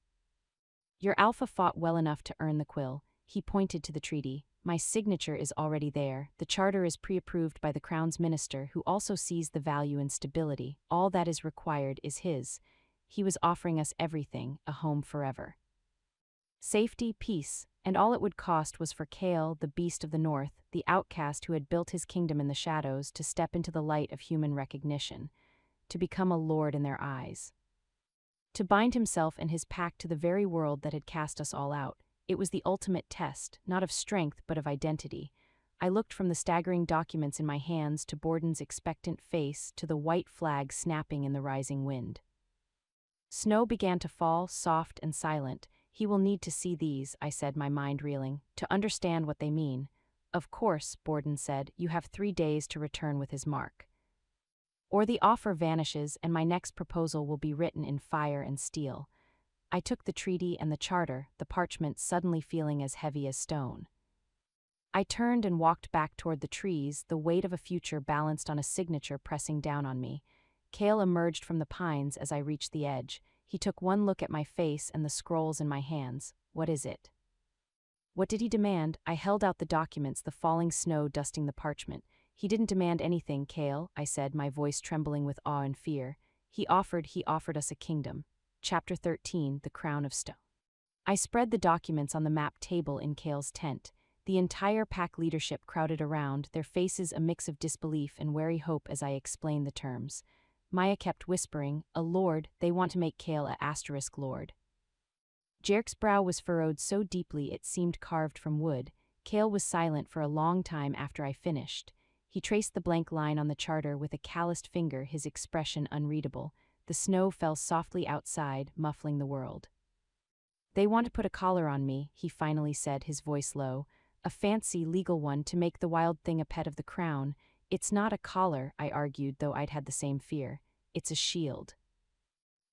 Your alpha fought well enough to earn the quill. He pointed to the treaty. My signature is already there. The charter is pre-approved by the crown's minister, who also sees the value in stability. All that is required is his. He was offering us everything, a home forever. Safety, peace, and all it would cost was for Kale, the beast of the north, the outcast who had built his kingdom in the shadows, to step into the light of human recognition, to become a lord in their eyes. To bind himself and his pack to the very world that had cast us all out. It was the ultimate test, not of strength but of identity. I looked from the staggering documents in my hands to Borden's expectant face to the white flag snapping in the rising wind. Snow began to fall, soft and silent. He will need to see these, I said, my mind reeling, to understand what they mean. Of course, Borden said, you have 3 days to return with his mark. Or the offer vanishes and my next proposal will be written in fire and steel. I took the treaty and the charter, the parchment suddenly feeling as heavy as stone. I turned and walked back toward the trees, the weight of a future balanced on a signature pressing down on me. Kale emerged from the pines as I reached the edge. He took one look at my face and the scrolls in my hands. What is it? What did he demand? I held out the documents, the falling snow dusting the parchment. He didn't demand anything, Kale, I said, my voice trembling with awe and fear. He offered us a kingdom. Chapter 13, The Crown of Stone. I spread the documents on the map table in Kale's tent. The entire pack leadership crowded around, their faces a mix of disbelief and wary hope as I explained the terms. Maya kept whispering, a lord, they want to make Kale a * lord. Jerk's brow was furrowed so deeply it seemed carved from wood. Kale was silent for a long time after I finished. He traced the blank line on the charter with a calloused finger, his expression unreadable. The snow fell softly outside, muffling the world. They want to put a collar on me, he finally said, his voice low. A fancy, legal one to make the wild thing a pet of the crown. It's not a collar, I argued, though I'd had the same fear. It's a shield.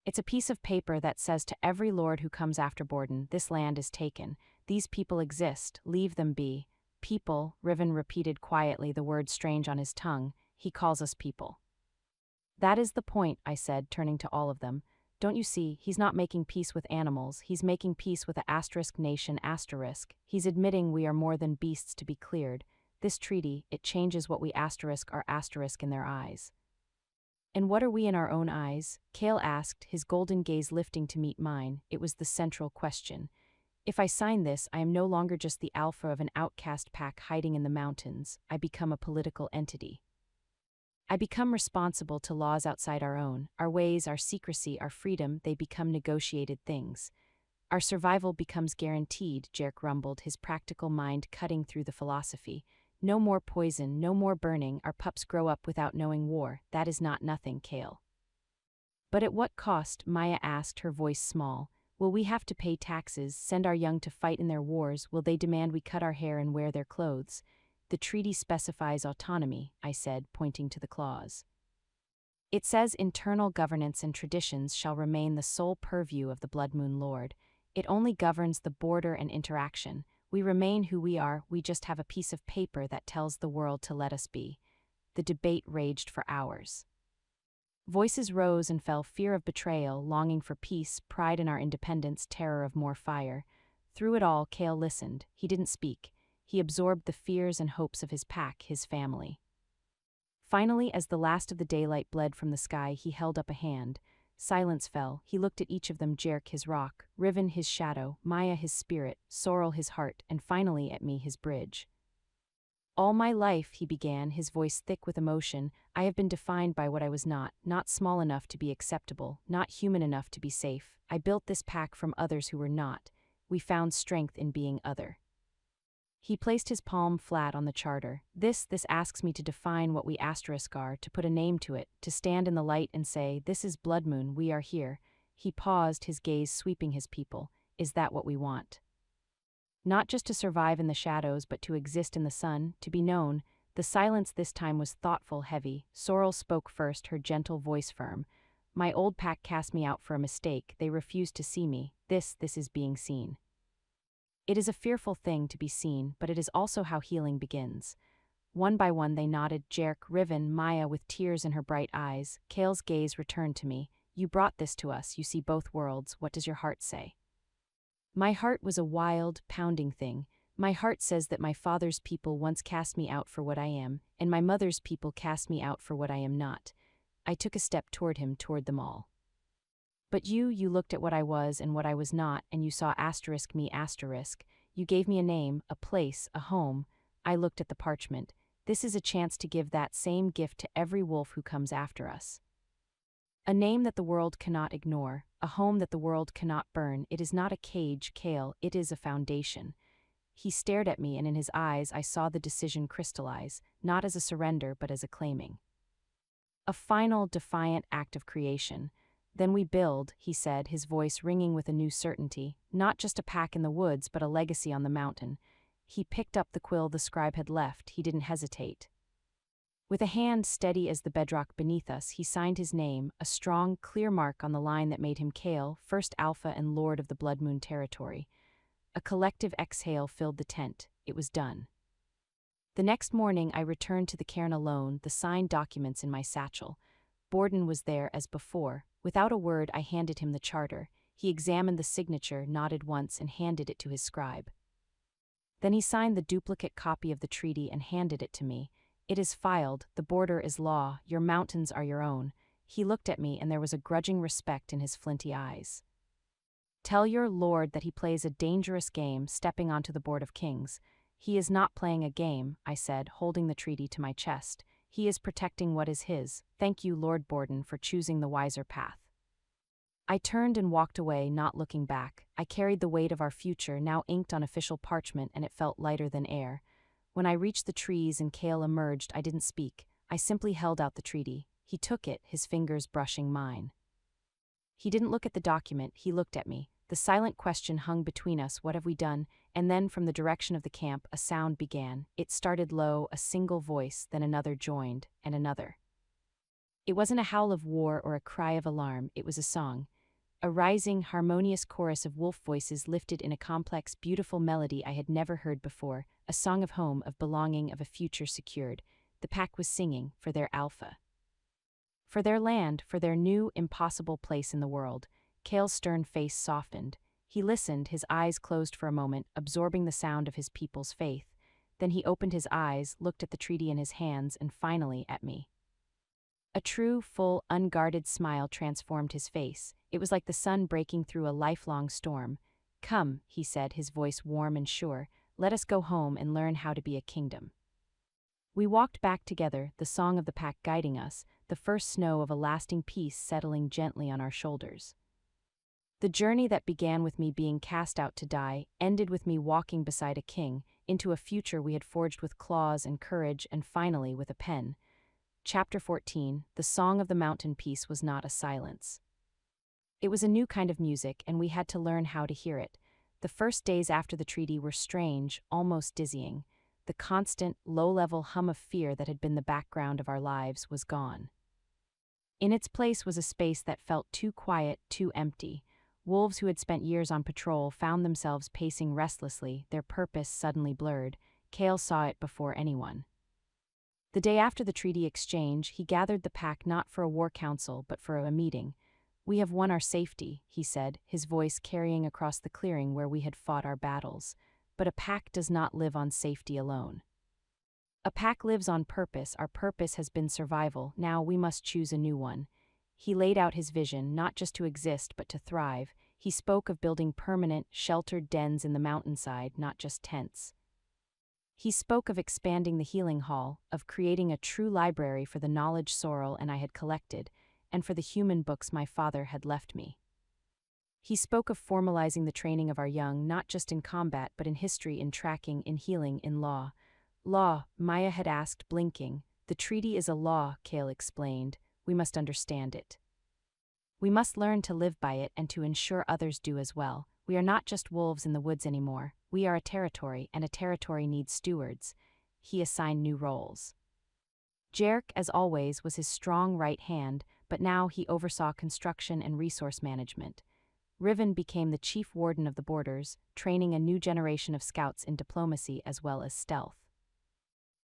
It's a piece of paper that says to every lord who comes after Borden, this land is taken. These people exist, leave them be. People, Riven repeated quietly, the word strange on his tongue. He calls us people. That is the point, I said, turning to all of them. Don't you see, he's not making peace with animals, he's making peace with a * nation *. He's admitting we are more than beasts to be cleared. This treaty, it changes what we * are * in their eyes. And what are we in our own eyes? Kale asked, his golden gaze lifting to meet mine. It was the central question. If I sign this, I am no longer just the alpha of an outcast pack hiding in the mountains. I become a political entity. I become responsible to laws outside our own. Our ways, our secrecy, our freedom, they become negotiated things. Our survival becomes guaranteed, Jerk rumbled, his practical mind cutting through the philosophy. No more poison, no more burning, our pups grow up without knowing war. That is not nothing, Kale. But at what cost? Maya asked, her voice small. Will we have to pay taxes, send our young to fight in their wars? Will they demand we cut our hair and wear their clothes? The treaty specifies autonomy, I said, pointing to the clause. It says internal governance and traditions shall remain the sole purview of the Blood Moon Lord. It only governs the border and interaction. We remain who we are, we just have a piece of paper that tells the world to let us be. The debate raged for hours. Voices rose and fell, fear of betrayal, longing for peace, pride in our independence, terror of more fire. Through it all, Kale listened. He didn't speak. He absorbed the fears and hopes of his pack, his family. Finally, as the last of the daylight bled from the sky, he held up a hand. Silence fell. He looked at each of them, Jerk his rock, Riven his shadow, Maya his spirit, Sorrel his heart, and finally at me his bridge. All my life, he began, his voice thick with emotion, I have been defined by what I was not small enough to be acceptable, not human enough to be safe. I built this pack from others who were not. We found strength in being other. He placed his palm flat on the charter. This asks me to define what we * are, to put a name to it, to stand in the light and say, this is Blood Moon, we are here. He paused, his gaze sweeping his people. Is that what we want? Not just to survive in the shadows, but to exist in the sun, to be known. The silence this time was thoughtful, heavy. Sorrel spoke first, her gentle voice firm. My old pack cast me out for a mistake. They refused to see me. This is being seen. It is a fearful thing to be seen, but it is also how healing begins. One by one they nodded, Jerk, Riven, Maya with tears in her bright eyes. Kale's gaze returned to me. You brought this to us, you see both worlds. What does your heart say? My heart was a wild, pounding thing. My heart says that my father's people once cast me out for what I am, and my mother's people cast me out for what I am not. I took a step toward him, toward them all. But you looked at what I was and what I was not, and you saw me. You gave me a name, a place, a home. I looked at the parchment. This is a chance to give that same gift to every wolf who comes after us. A name that the world cannot ignore, a home that the world cannot burn. It is not a cage, Kale, it is a foundation. He stared at me, and in his eyes I saw the decision crystallize, not as a surrender but as a claiming. A final, defiant act of creation. Then we build, he said, his voice ringing with a new certainty, not just a pack in the woods but a legacy on the mountain. He picked up the quill the scribe had left. He didn't hesitate. With a hand steady as the bedrock beneath us, he signed his name, a strong, clear mark on the line that made him Kale, first alpha and lord of the Blood Moon territory. A collective exhale filled the tent. It was done. The next morning I returned to the cairn alone, the signed documents in my satchel. Borden was there as before. Without a word I handed him the charter. He examined the signature, nodded once, and handed it to his scribe. Then he signed the duplicate copy of the treaty and handed it to me. It is filed, the border is law, your mountains are your own. He looked at me and there was a grudging respect in his flinty eyes. Tell your lord that he plays a dangerous game, stepping onto the board of kings. He is not playing a game, I said, holding the treaty to my chest. He is protecting what is his. Thank you, Lord Borden, for choosing the wiser path. I turned and walked away, not looking back. I carried the weight of our future, now inked on official parchment, and it felt lighter than air. When I reached the trees and Kale emerged, I didn't speak. I simply held out the treaty. He took it, his fingers brushing mine. He didn't look at the document, he looked at me. The silent question hung between us, what have we done? And then from the direction of the camp, a sound began. It started low, a single voice, then another joined, and another. It wasn't a howl of war or a cry of alarm, it was a song. A rising, harmonious chorus of wolf voices lifted in a complex, beautiful melody I had never heard before, a song of home, of belonging, of a future secured. The pack was singing, for their alpha. For their land, for their new, impossible place in the world. Kale's stern face softened. He listened, his eyes closed for a moment, absorbing the sound of his people's faith. Then he opened his eyes, looked at the treaty in his hands, and finally at me. A true, full, unguarded smile transformed his face. It was like the sun breaking through a lifelong storm. Come, he said, his voice warm and sure, let us go home and learn how to be a kingdom. We walked back together, the song of the pack guiding us, the first snow of a lasting peace settling gently on our shoulders. The journey that began with me being cast out to die, ended with me walking beside a king, into a future we had forged with claws and courage and finally with a pen. Chapter 14, The Song of the Mountain Peace was not a silence. It was a new kind of music, and we had to learn how to hear it. The first days after the treaty were strange, almost dizzying. The constant, low-level hum of fear that had been the background of our lives was gone. In its place was a space that felt too quiet, too empty. Wolves who had spent years on patrol found themselves pacing restlessly, their purpose suddenly blurred. Kale saw it before anyone. The day after the treaty exchange, he gathered the pack not for a war council, but for a meeting. We have won our safety, he said, his voice carrying across the clearing where we had fought our battles. But a pack does not live on safety alone. A pack lives on purpose. Our purpose has been survival. Now we must choose a new one. He laid out his vision, not just to exist, but to thrive. He spoke of building permanent, sheltered dens in the mountainside, not just tents. He spoke of expanding the healing hall, of creating a true library for the knowledge Sorrel and I had collected, and for the human books my father had left me. He spoke of formalizing the training of our young, not just in combat, but in history, in tracking, in healing, in law. Law, Maya had asked, blinking. The treaty is a law, Kale explained. We must understand it. We must learn to live by it and to ensure others do as well. We are not just wolves in the woods anymore. We are a territory, and a territory needs stewards. He assigned new roles. Jerk, as always, was his strong right hand, but now he oversaw construction and resource management. Riven became the chief warden of the borders, training a new generation of scouts in diplomacy as well as stealth.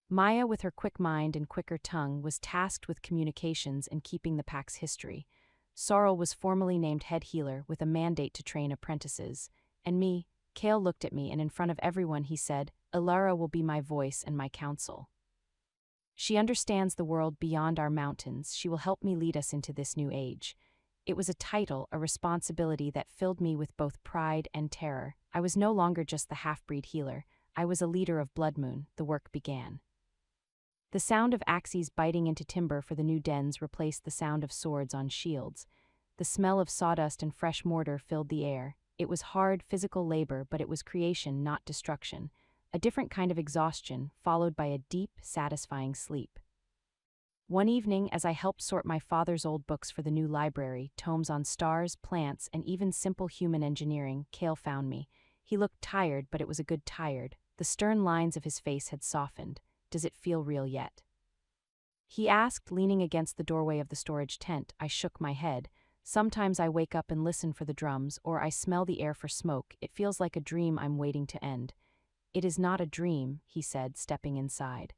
Maya, with her quick mind and quicker tongue, was tasked with communications and keeping the pack's history. Sorrel was formally named head healer with a mandate to train apprentices. And me, Kale looked at me, and in front of everyone he said, Ilara will be my voice and my counsel. She understands the world beyond our mountains. She will help me lead us into this new age. It was a title, a responsibility that filled me with both pride and terror. I was no longer just the half-breed healer. I was a leader of Bloodmoon. The work began. The sound of axes biting into timber for the new dens replaced the sound of swords on shields. The smell of sawdust and fresh mortar filled the air. It was hard, physical labor, but it was creation, not destruction. A different kind of exhaustion, followed by a deep, satisfying sleep. One evening, as I helped sort my father's old books for the new library, tomes on stars, plants, and even simple human engineering, Kale found me. He looked tired, but it was a good tired. The stern lines of his face had softened. Does it feel real yet? He asked, leaning against the doorway of the storage tent. I shook my head. Sometimes I wake up and listen for the drums, or I smell the air for smoke. It feels like a dream I'm waiting to end. It is not a dream, he said, stepping inside.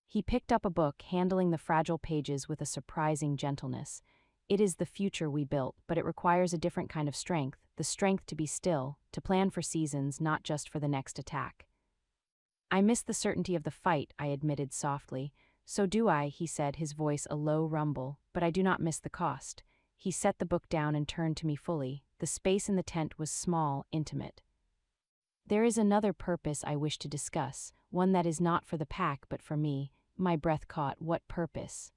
He picked up a book, handling the fragile pages with a surprising gentleness. It is the future we built, but it requires a different kind of strength, the strength to be still, to plan for seasons, not just for the next attack. I miss the certainty of the fight, I admitted softly. So do I, he said, his voice a low rumble, but I do not miss the cost. He set the book down and turned to me fully. The space in the tent was small, intimate. There is another purpose I wish to discuss, one that is not for the pack but for me. My breath caught. What purpose?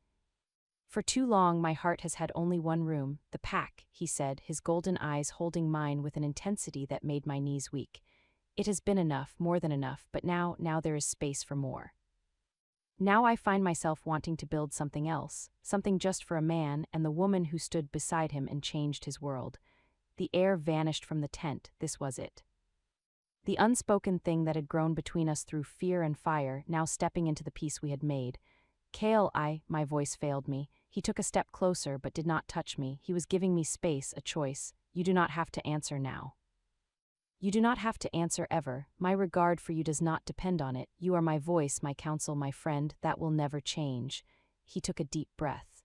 For too long my heart has had only one room, the pack, he said, his golden eyes holding mine with an intensity that made my knees weak. It has been enough, more than enough, but now there is space for more. Now I find myself wanting to build something else, something just for a man and the woman who stood beside him and changed his world. The air vanished from the tent. This was it. The unspoken thing that had grown between us through fear and fire, now stepping into the peace we had made. Kale, my voice failed me. He took a step closer but did not touch me. He was giving me space, a choice. You do not have to answer now. You do not have to answer ever. My regard for you does not depend on it. You are my voice, my counsel, my friend. That will never change. He took a deep breath.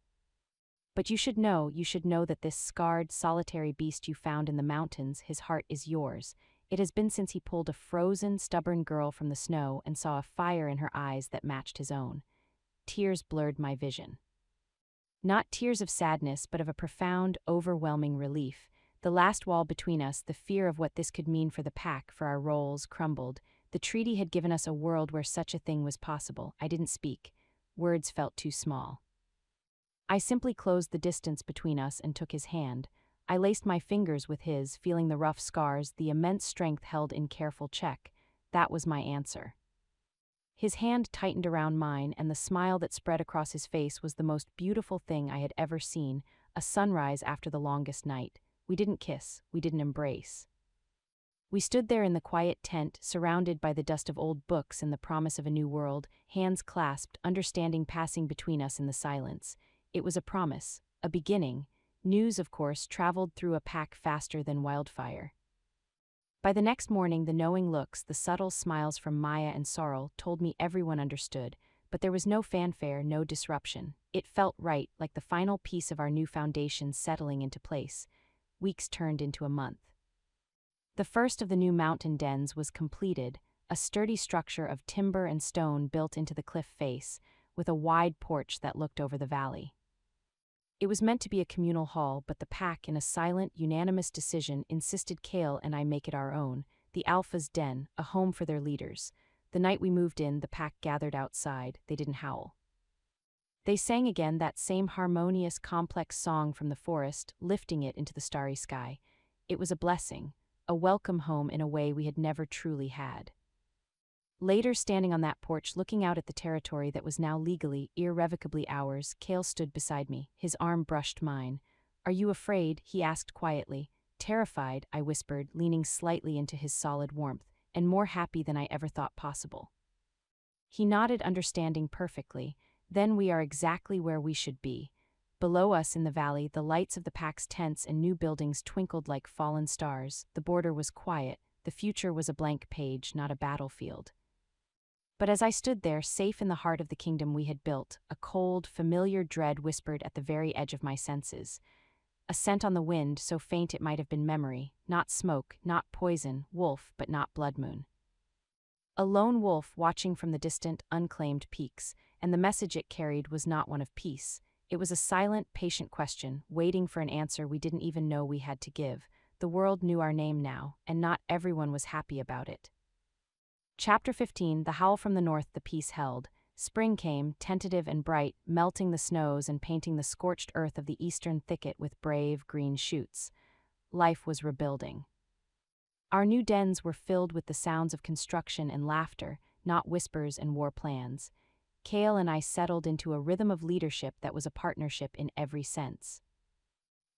But you should know that this scarred, solitary beast you found in the mountains, his heart is yours. It has been since he pulled a frozen, stubborn girl from the snow and saw a fire in her eyes that matched his own. Tears blurred my vision. Not tears of sadness, but of a profound, overwhelming relief. The last wall between us, the fear of what this could mean for the pack, for our roles, crumbled. The treaty had given us a world where such a thing was possible. I didn't speak. Words felt too small. I simply closed the distance between us and took his hand. I laced my fingers with his, feeling the rough scars, the immense strength held in careful check. That was my answer. His hand tightened around mine, and the smile that spread across his face was the most beautiful thing I had ever seen, a sunrise after the longest night. We didn't kiss, we didn't embrace. We stood there in the quiet tent, surrounded by the dust of old books and the promise of a new world, hands clasped, understanding passing between us in the silence. It was a promise, a beginning. News, of course, traveled through a pack faster than wildfire. By the next morning, the knowing looks, the subtle smiles from Maya and Sorrel told me everyone understood, but there was no fanfare, no disruption. It felt right, like the final piece of our new foundation settling into place. Weeks turned into a month. The first of the new mountain dens was completed, a sturdy structure of timber and stone built into the cliff face, with a wide porch that looked over the valley. It was meant to be a communal hall, but the pack, in a silent, unanimous decision, insisted Kale and I make it our own, the Alpha's den, a home for their leaders. The night we moved in, the pack gathered outside. They didn't howl. They sang again that same harmonious, complex song from the forest, lifting it into the starry sky. It was a blessing, a welcome home in a way we had never truly had. Later, standing on that porch, looking out at the territory that was now legally, irrevocably ours, Kale stood beside me. His arm brushed mine. "Are you afraid?" he asked quietly. "Terrified," I whispered, leaning slightly into his solid warmth, "and more happy than I ever thought possible." He nodded, understanding perfectly. Then we are exactly where we should be. Below us in the valley, the lights of the pack's tents and new buildings twinkled like fallen stars. The border was quiet. The future was a blank page, not a battlefield. But as I stood there, safe in the heart of the kingdom we had built, a cold, familiar dread whispered at the very edge of my senses. A scent on the wind, so faint it might have been memory, not smoke, not poison, wolf, but not blood moon. A lone wolf watching from the distant, unclaimed peaks, and the message it carried was not one of peace. It was a silent, patient question, waiting for an answer we didn't even know we had to give. The world knew our name now, and not everyone was happy about it. Chapter 15, The Howl from the North. The peace held. Spring came, tentative and bright, melting the snows and painting the scorched earth of the eastern thicket with brave, green shoots. Life was rebuilding. Our new dens were filled with the sounds of construction and laughter, not whispers and war plans. Kale and I settled into a rhythm of leadership that was a partnership in every sense.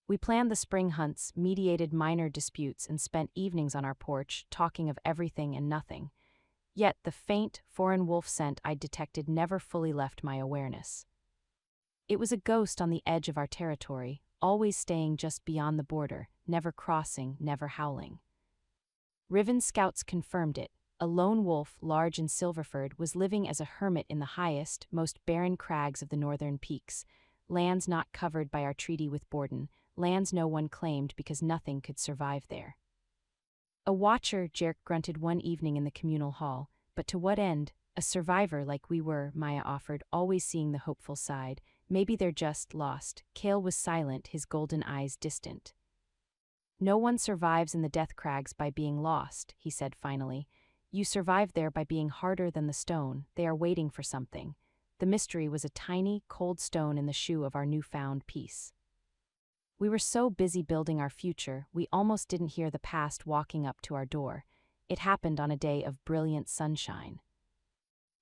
We planned the spring hunts, mediated minor disputes, and spent evenings on our porch, talking of everything and nothing. Yet the faint, foreign wolf scent I detected never fully left my awareness. It was a ghost on the edge of our territory, always staying just beyond the border, never crossing, never howling. Riven scouts confirmed it. A lone wolf, large and silver-furred, was living as a hermit in the highest, most barren crags of the northern peaks, lands not covered by our treaty with Borden, lands no one claimed because nothing could survive there. "A watcher," Jerk grunted one evening in the communal hall. "But to what end? A survivor like we were," Maya offered, always seeing the hopeful side. "Maybe they're just lost." Kale was silent, his golden eyes distant. "No one survives in the Death Crags by being lost," he said finally. "You survive there by being harder than the stone. They are waiting for something." The mystery was a tiny, cold stone in the shoe of our newfound peace. We were so busy building our future, we almost didn't hear the past walking up to our door. It happened on a day of brilliant sunshine.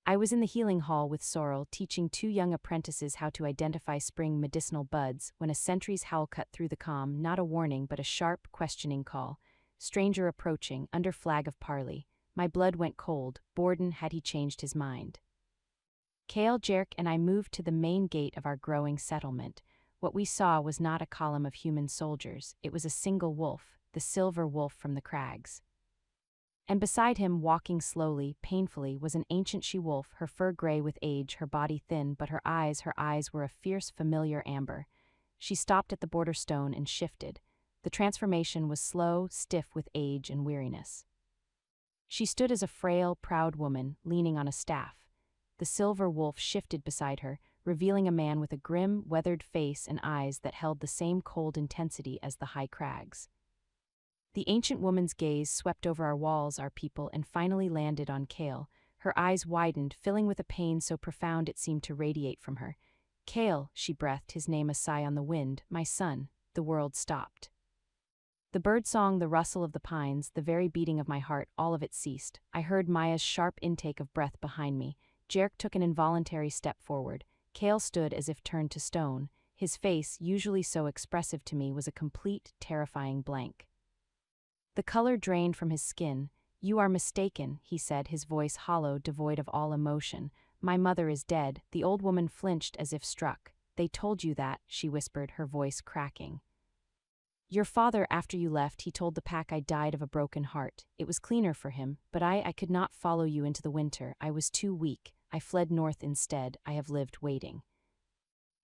I was in the healing hall with Sorrel, teaching two young apprentices how to identify spring medicinal buds, when a sentry's howl cut through the calm, not a warning but a sharp, questioning call. Stranger approaching, under flag of parley. My blood went cold. Borden, had he changed his mind? Kale, Jerk, and I moved to the main gate of our growing settlement. What we saw was not a column of human soldiers, it was a single wolf, the silver wolf from the crags. And beside him, walking slowly, painfully, was an ancient she-wolf, her fur gray with age, her body thin, but her eyes were a fierce, familiar amber. She stopped at the border stone and shifted. The transformation was slow, stiff with age and weariness. She stood as a frail, proud woman, leaning on a staff. The silver wolf shifted beside her, revealing a man with a grim, weathered face and eyes that held the same cold intensity as the high crags. The ancient woman's gaze swept over our walls, our people, and finally landed on Kale. Her eyes widened, filling with a pain so profound it seemed to radiate from her. "Kale," she breathed, his name a sigh on the wind, "my son." The world stopped. The birdsong, the rustle of the pines, the very beating of my heart, all of it ceased. I heard Maya's sharp intake of breath behind me. Jerk took an involuntary step forward. Kale stood as if turned to stone. His face, usually so expressive to me, was a complete, terrifying blank. The color drained from his skin. "You are mistaken," he said, his voice hollow, devoid of all emotion. "My mother is dead." The old woman flinched as if struck. "They told you that," she whispered, her voice cracking. "Your father, after you left, he told the pack I died of a broken heart. It was cleaner for him, but I could not follow you into the winter. I was too weak. I fled north instead. I have lived waiting."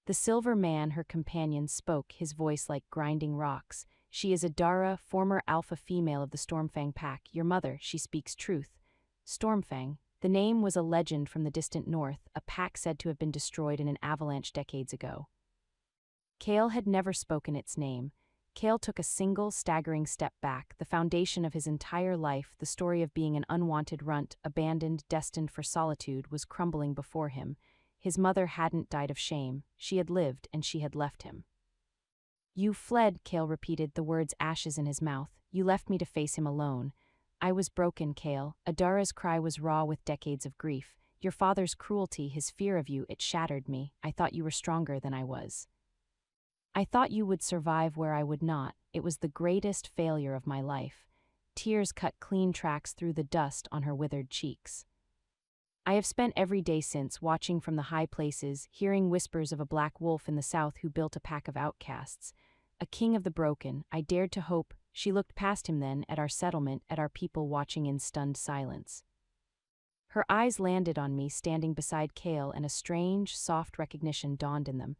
The silver man, her companion, spoke, his voice like grinding rocks. "She is Adara, former alpha female of the Stormfang pack. Your mother, she speaks truth." Stormfang. The name was a legend from the distant north, a pack said to have been destroyed in an avalanche decades ago. Kale had never spoken its name. Kale took a single, staggering step back, the foundation of his entire life, the story of being an unwanted runt, abandoned, destined for solitude, was crumbling before him. His mother hadn't died of shame. She had lived, and she had left him. "You fled," Kale repeated, the words ashes in his mouth. "You left me to face him alone." "I was broken, Kale." Adara's cry was raw with decades of grief. "Your father's cruelty, his fear of you, it shattered me. I thought you were stronger than I was." I thought you would survive where I would not. It was the greatest failure of my life. Tears cut clean tracks through the dust on her withered cheeks. I have spent every day since watching from the high places, hearing whispers of a black wolf in the south who built a pack of outcasts. A king of the broken, I dared to hope. She looked past him then, at our settlement, at our people watching in stunned silence. Her eyes landed on me standing beside Kale, and a strange, soft recognition dawned in them.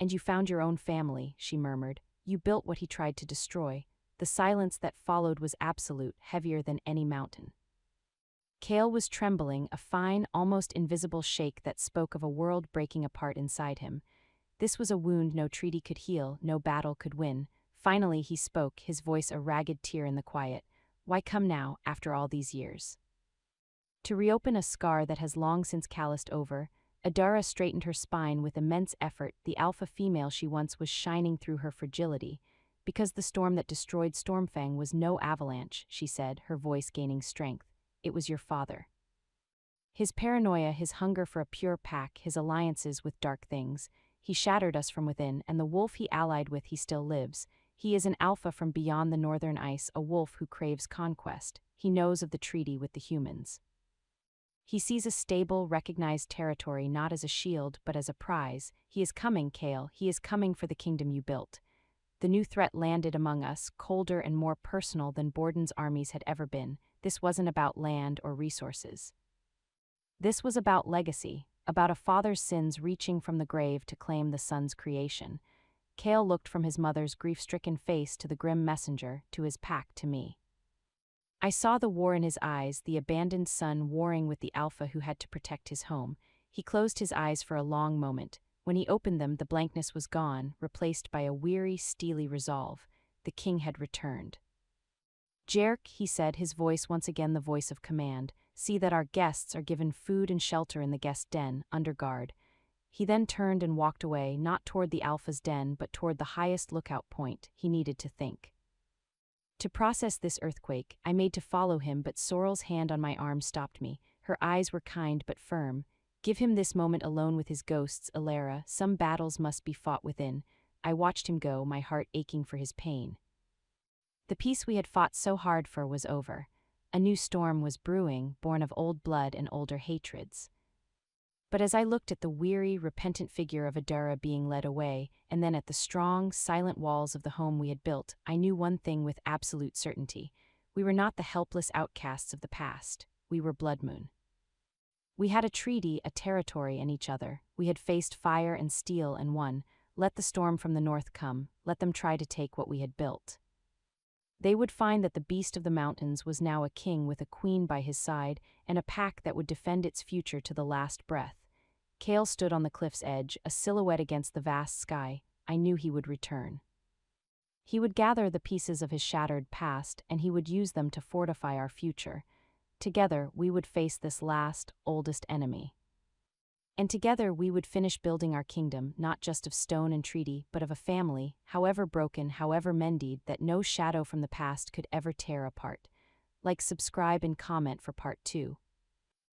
"And you found your own family," she murmured. "You built what he tried to destroy." The silence that followed was absolute, heavier than any mountain. Kale was trembling, a fine, almost invisible shake that spoke of a world breaking apart inside him. This was a wound no treaty could heal, no battle could win. Finally he spoke, his voice a ragged tear in the quiet. "Why come now, after all these years?" To reopen a scar that has long since calloused over. Adara straightened her spine with immense effort. The alpha female she once was shining through her fragility. "Because the storm that destroyed Stormfang was no avalanche," she said, her voice gaining strength. "It was your father. His paranoia, his hunger for a pure pack, his alliances with dark things. He shattered us from within, and the wolf he allied with, he still lives. He is an alpha from beyond the northern ice, a wolf who craves conquest. He knows of the treaty with the humans. He sees a stable, recognized territory not as a shield but as a prize. He is coming, Kale, he is coming for the kingdom you built." The new threat landed among us, colder and more personal than Borden's armies had ever been. This wasn't about land or resources. This was about legacy, about a father's sins reaching from the grave to claim the son's creation. Kale looked from his mother's grief-stricken face to the grim messenger, to his pack, to me. I saw the war in his eyes, the abandoned son warring with the alpha who had to protect his home. He closed his eyes for a long moment. When he opened them, the blankness was gone, replaced by a weary, steely resolve. The king had returned. "Jerk," he said, his voice once again the voice of command, "see that our guests are given food and shelter in the guest den, under guard." He then turned and walked away, not toward the alpha's den, but toward the highest lookout point. He needed to think. To process this earthquake, I made to follow him, but Sorrel's hand on my arm stopped me. Her eyes were kind but firm. "Give him this moment alone with his ghosts, Alara. Some battles must be fought within." I watched him go, my heart aching for his pain. The peace we had fought so hard for was over. A new storm was brewing, born of old blood and older hatreds. But as I looked at the weary, repentant figure of Adara being led away, and then at the strong, silent walls of the home we had built, I knew one thing with absolute certainty. We were not the helpless outcasts of the past. We were Bloodmoon. We had a treaty, a territory, and each other. We had faced fire and steel and won. Let the storm from the north come. Let them try to take what we had built. They would find that the beast of the mountains was now a king with a queen by his side, and a pack that would defend its future to the last breath. Kale stood on the cliff's edge, a silhouette against the vast sky. I knew he would return. He would gather the pieces of his shattered past, and he would use them to fortify our future. Together, we would face this last, oldest enemy. And together we would finish building our kingdom, not just of stone and treaty, but of a family, however broken, however mended, that no shadow from the past could ever tear apart. Like, subscribe, and comment for part 2.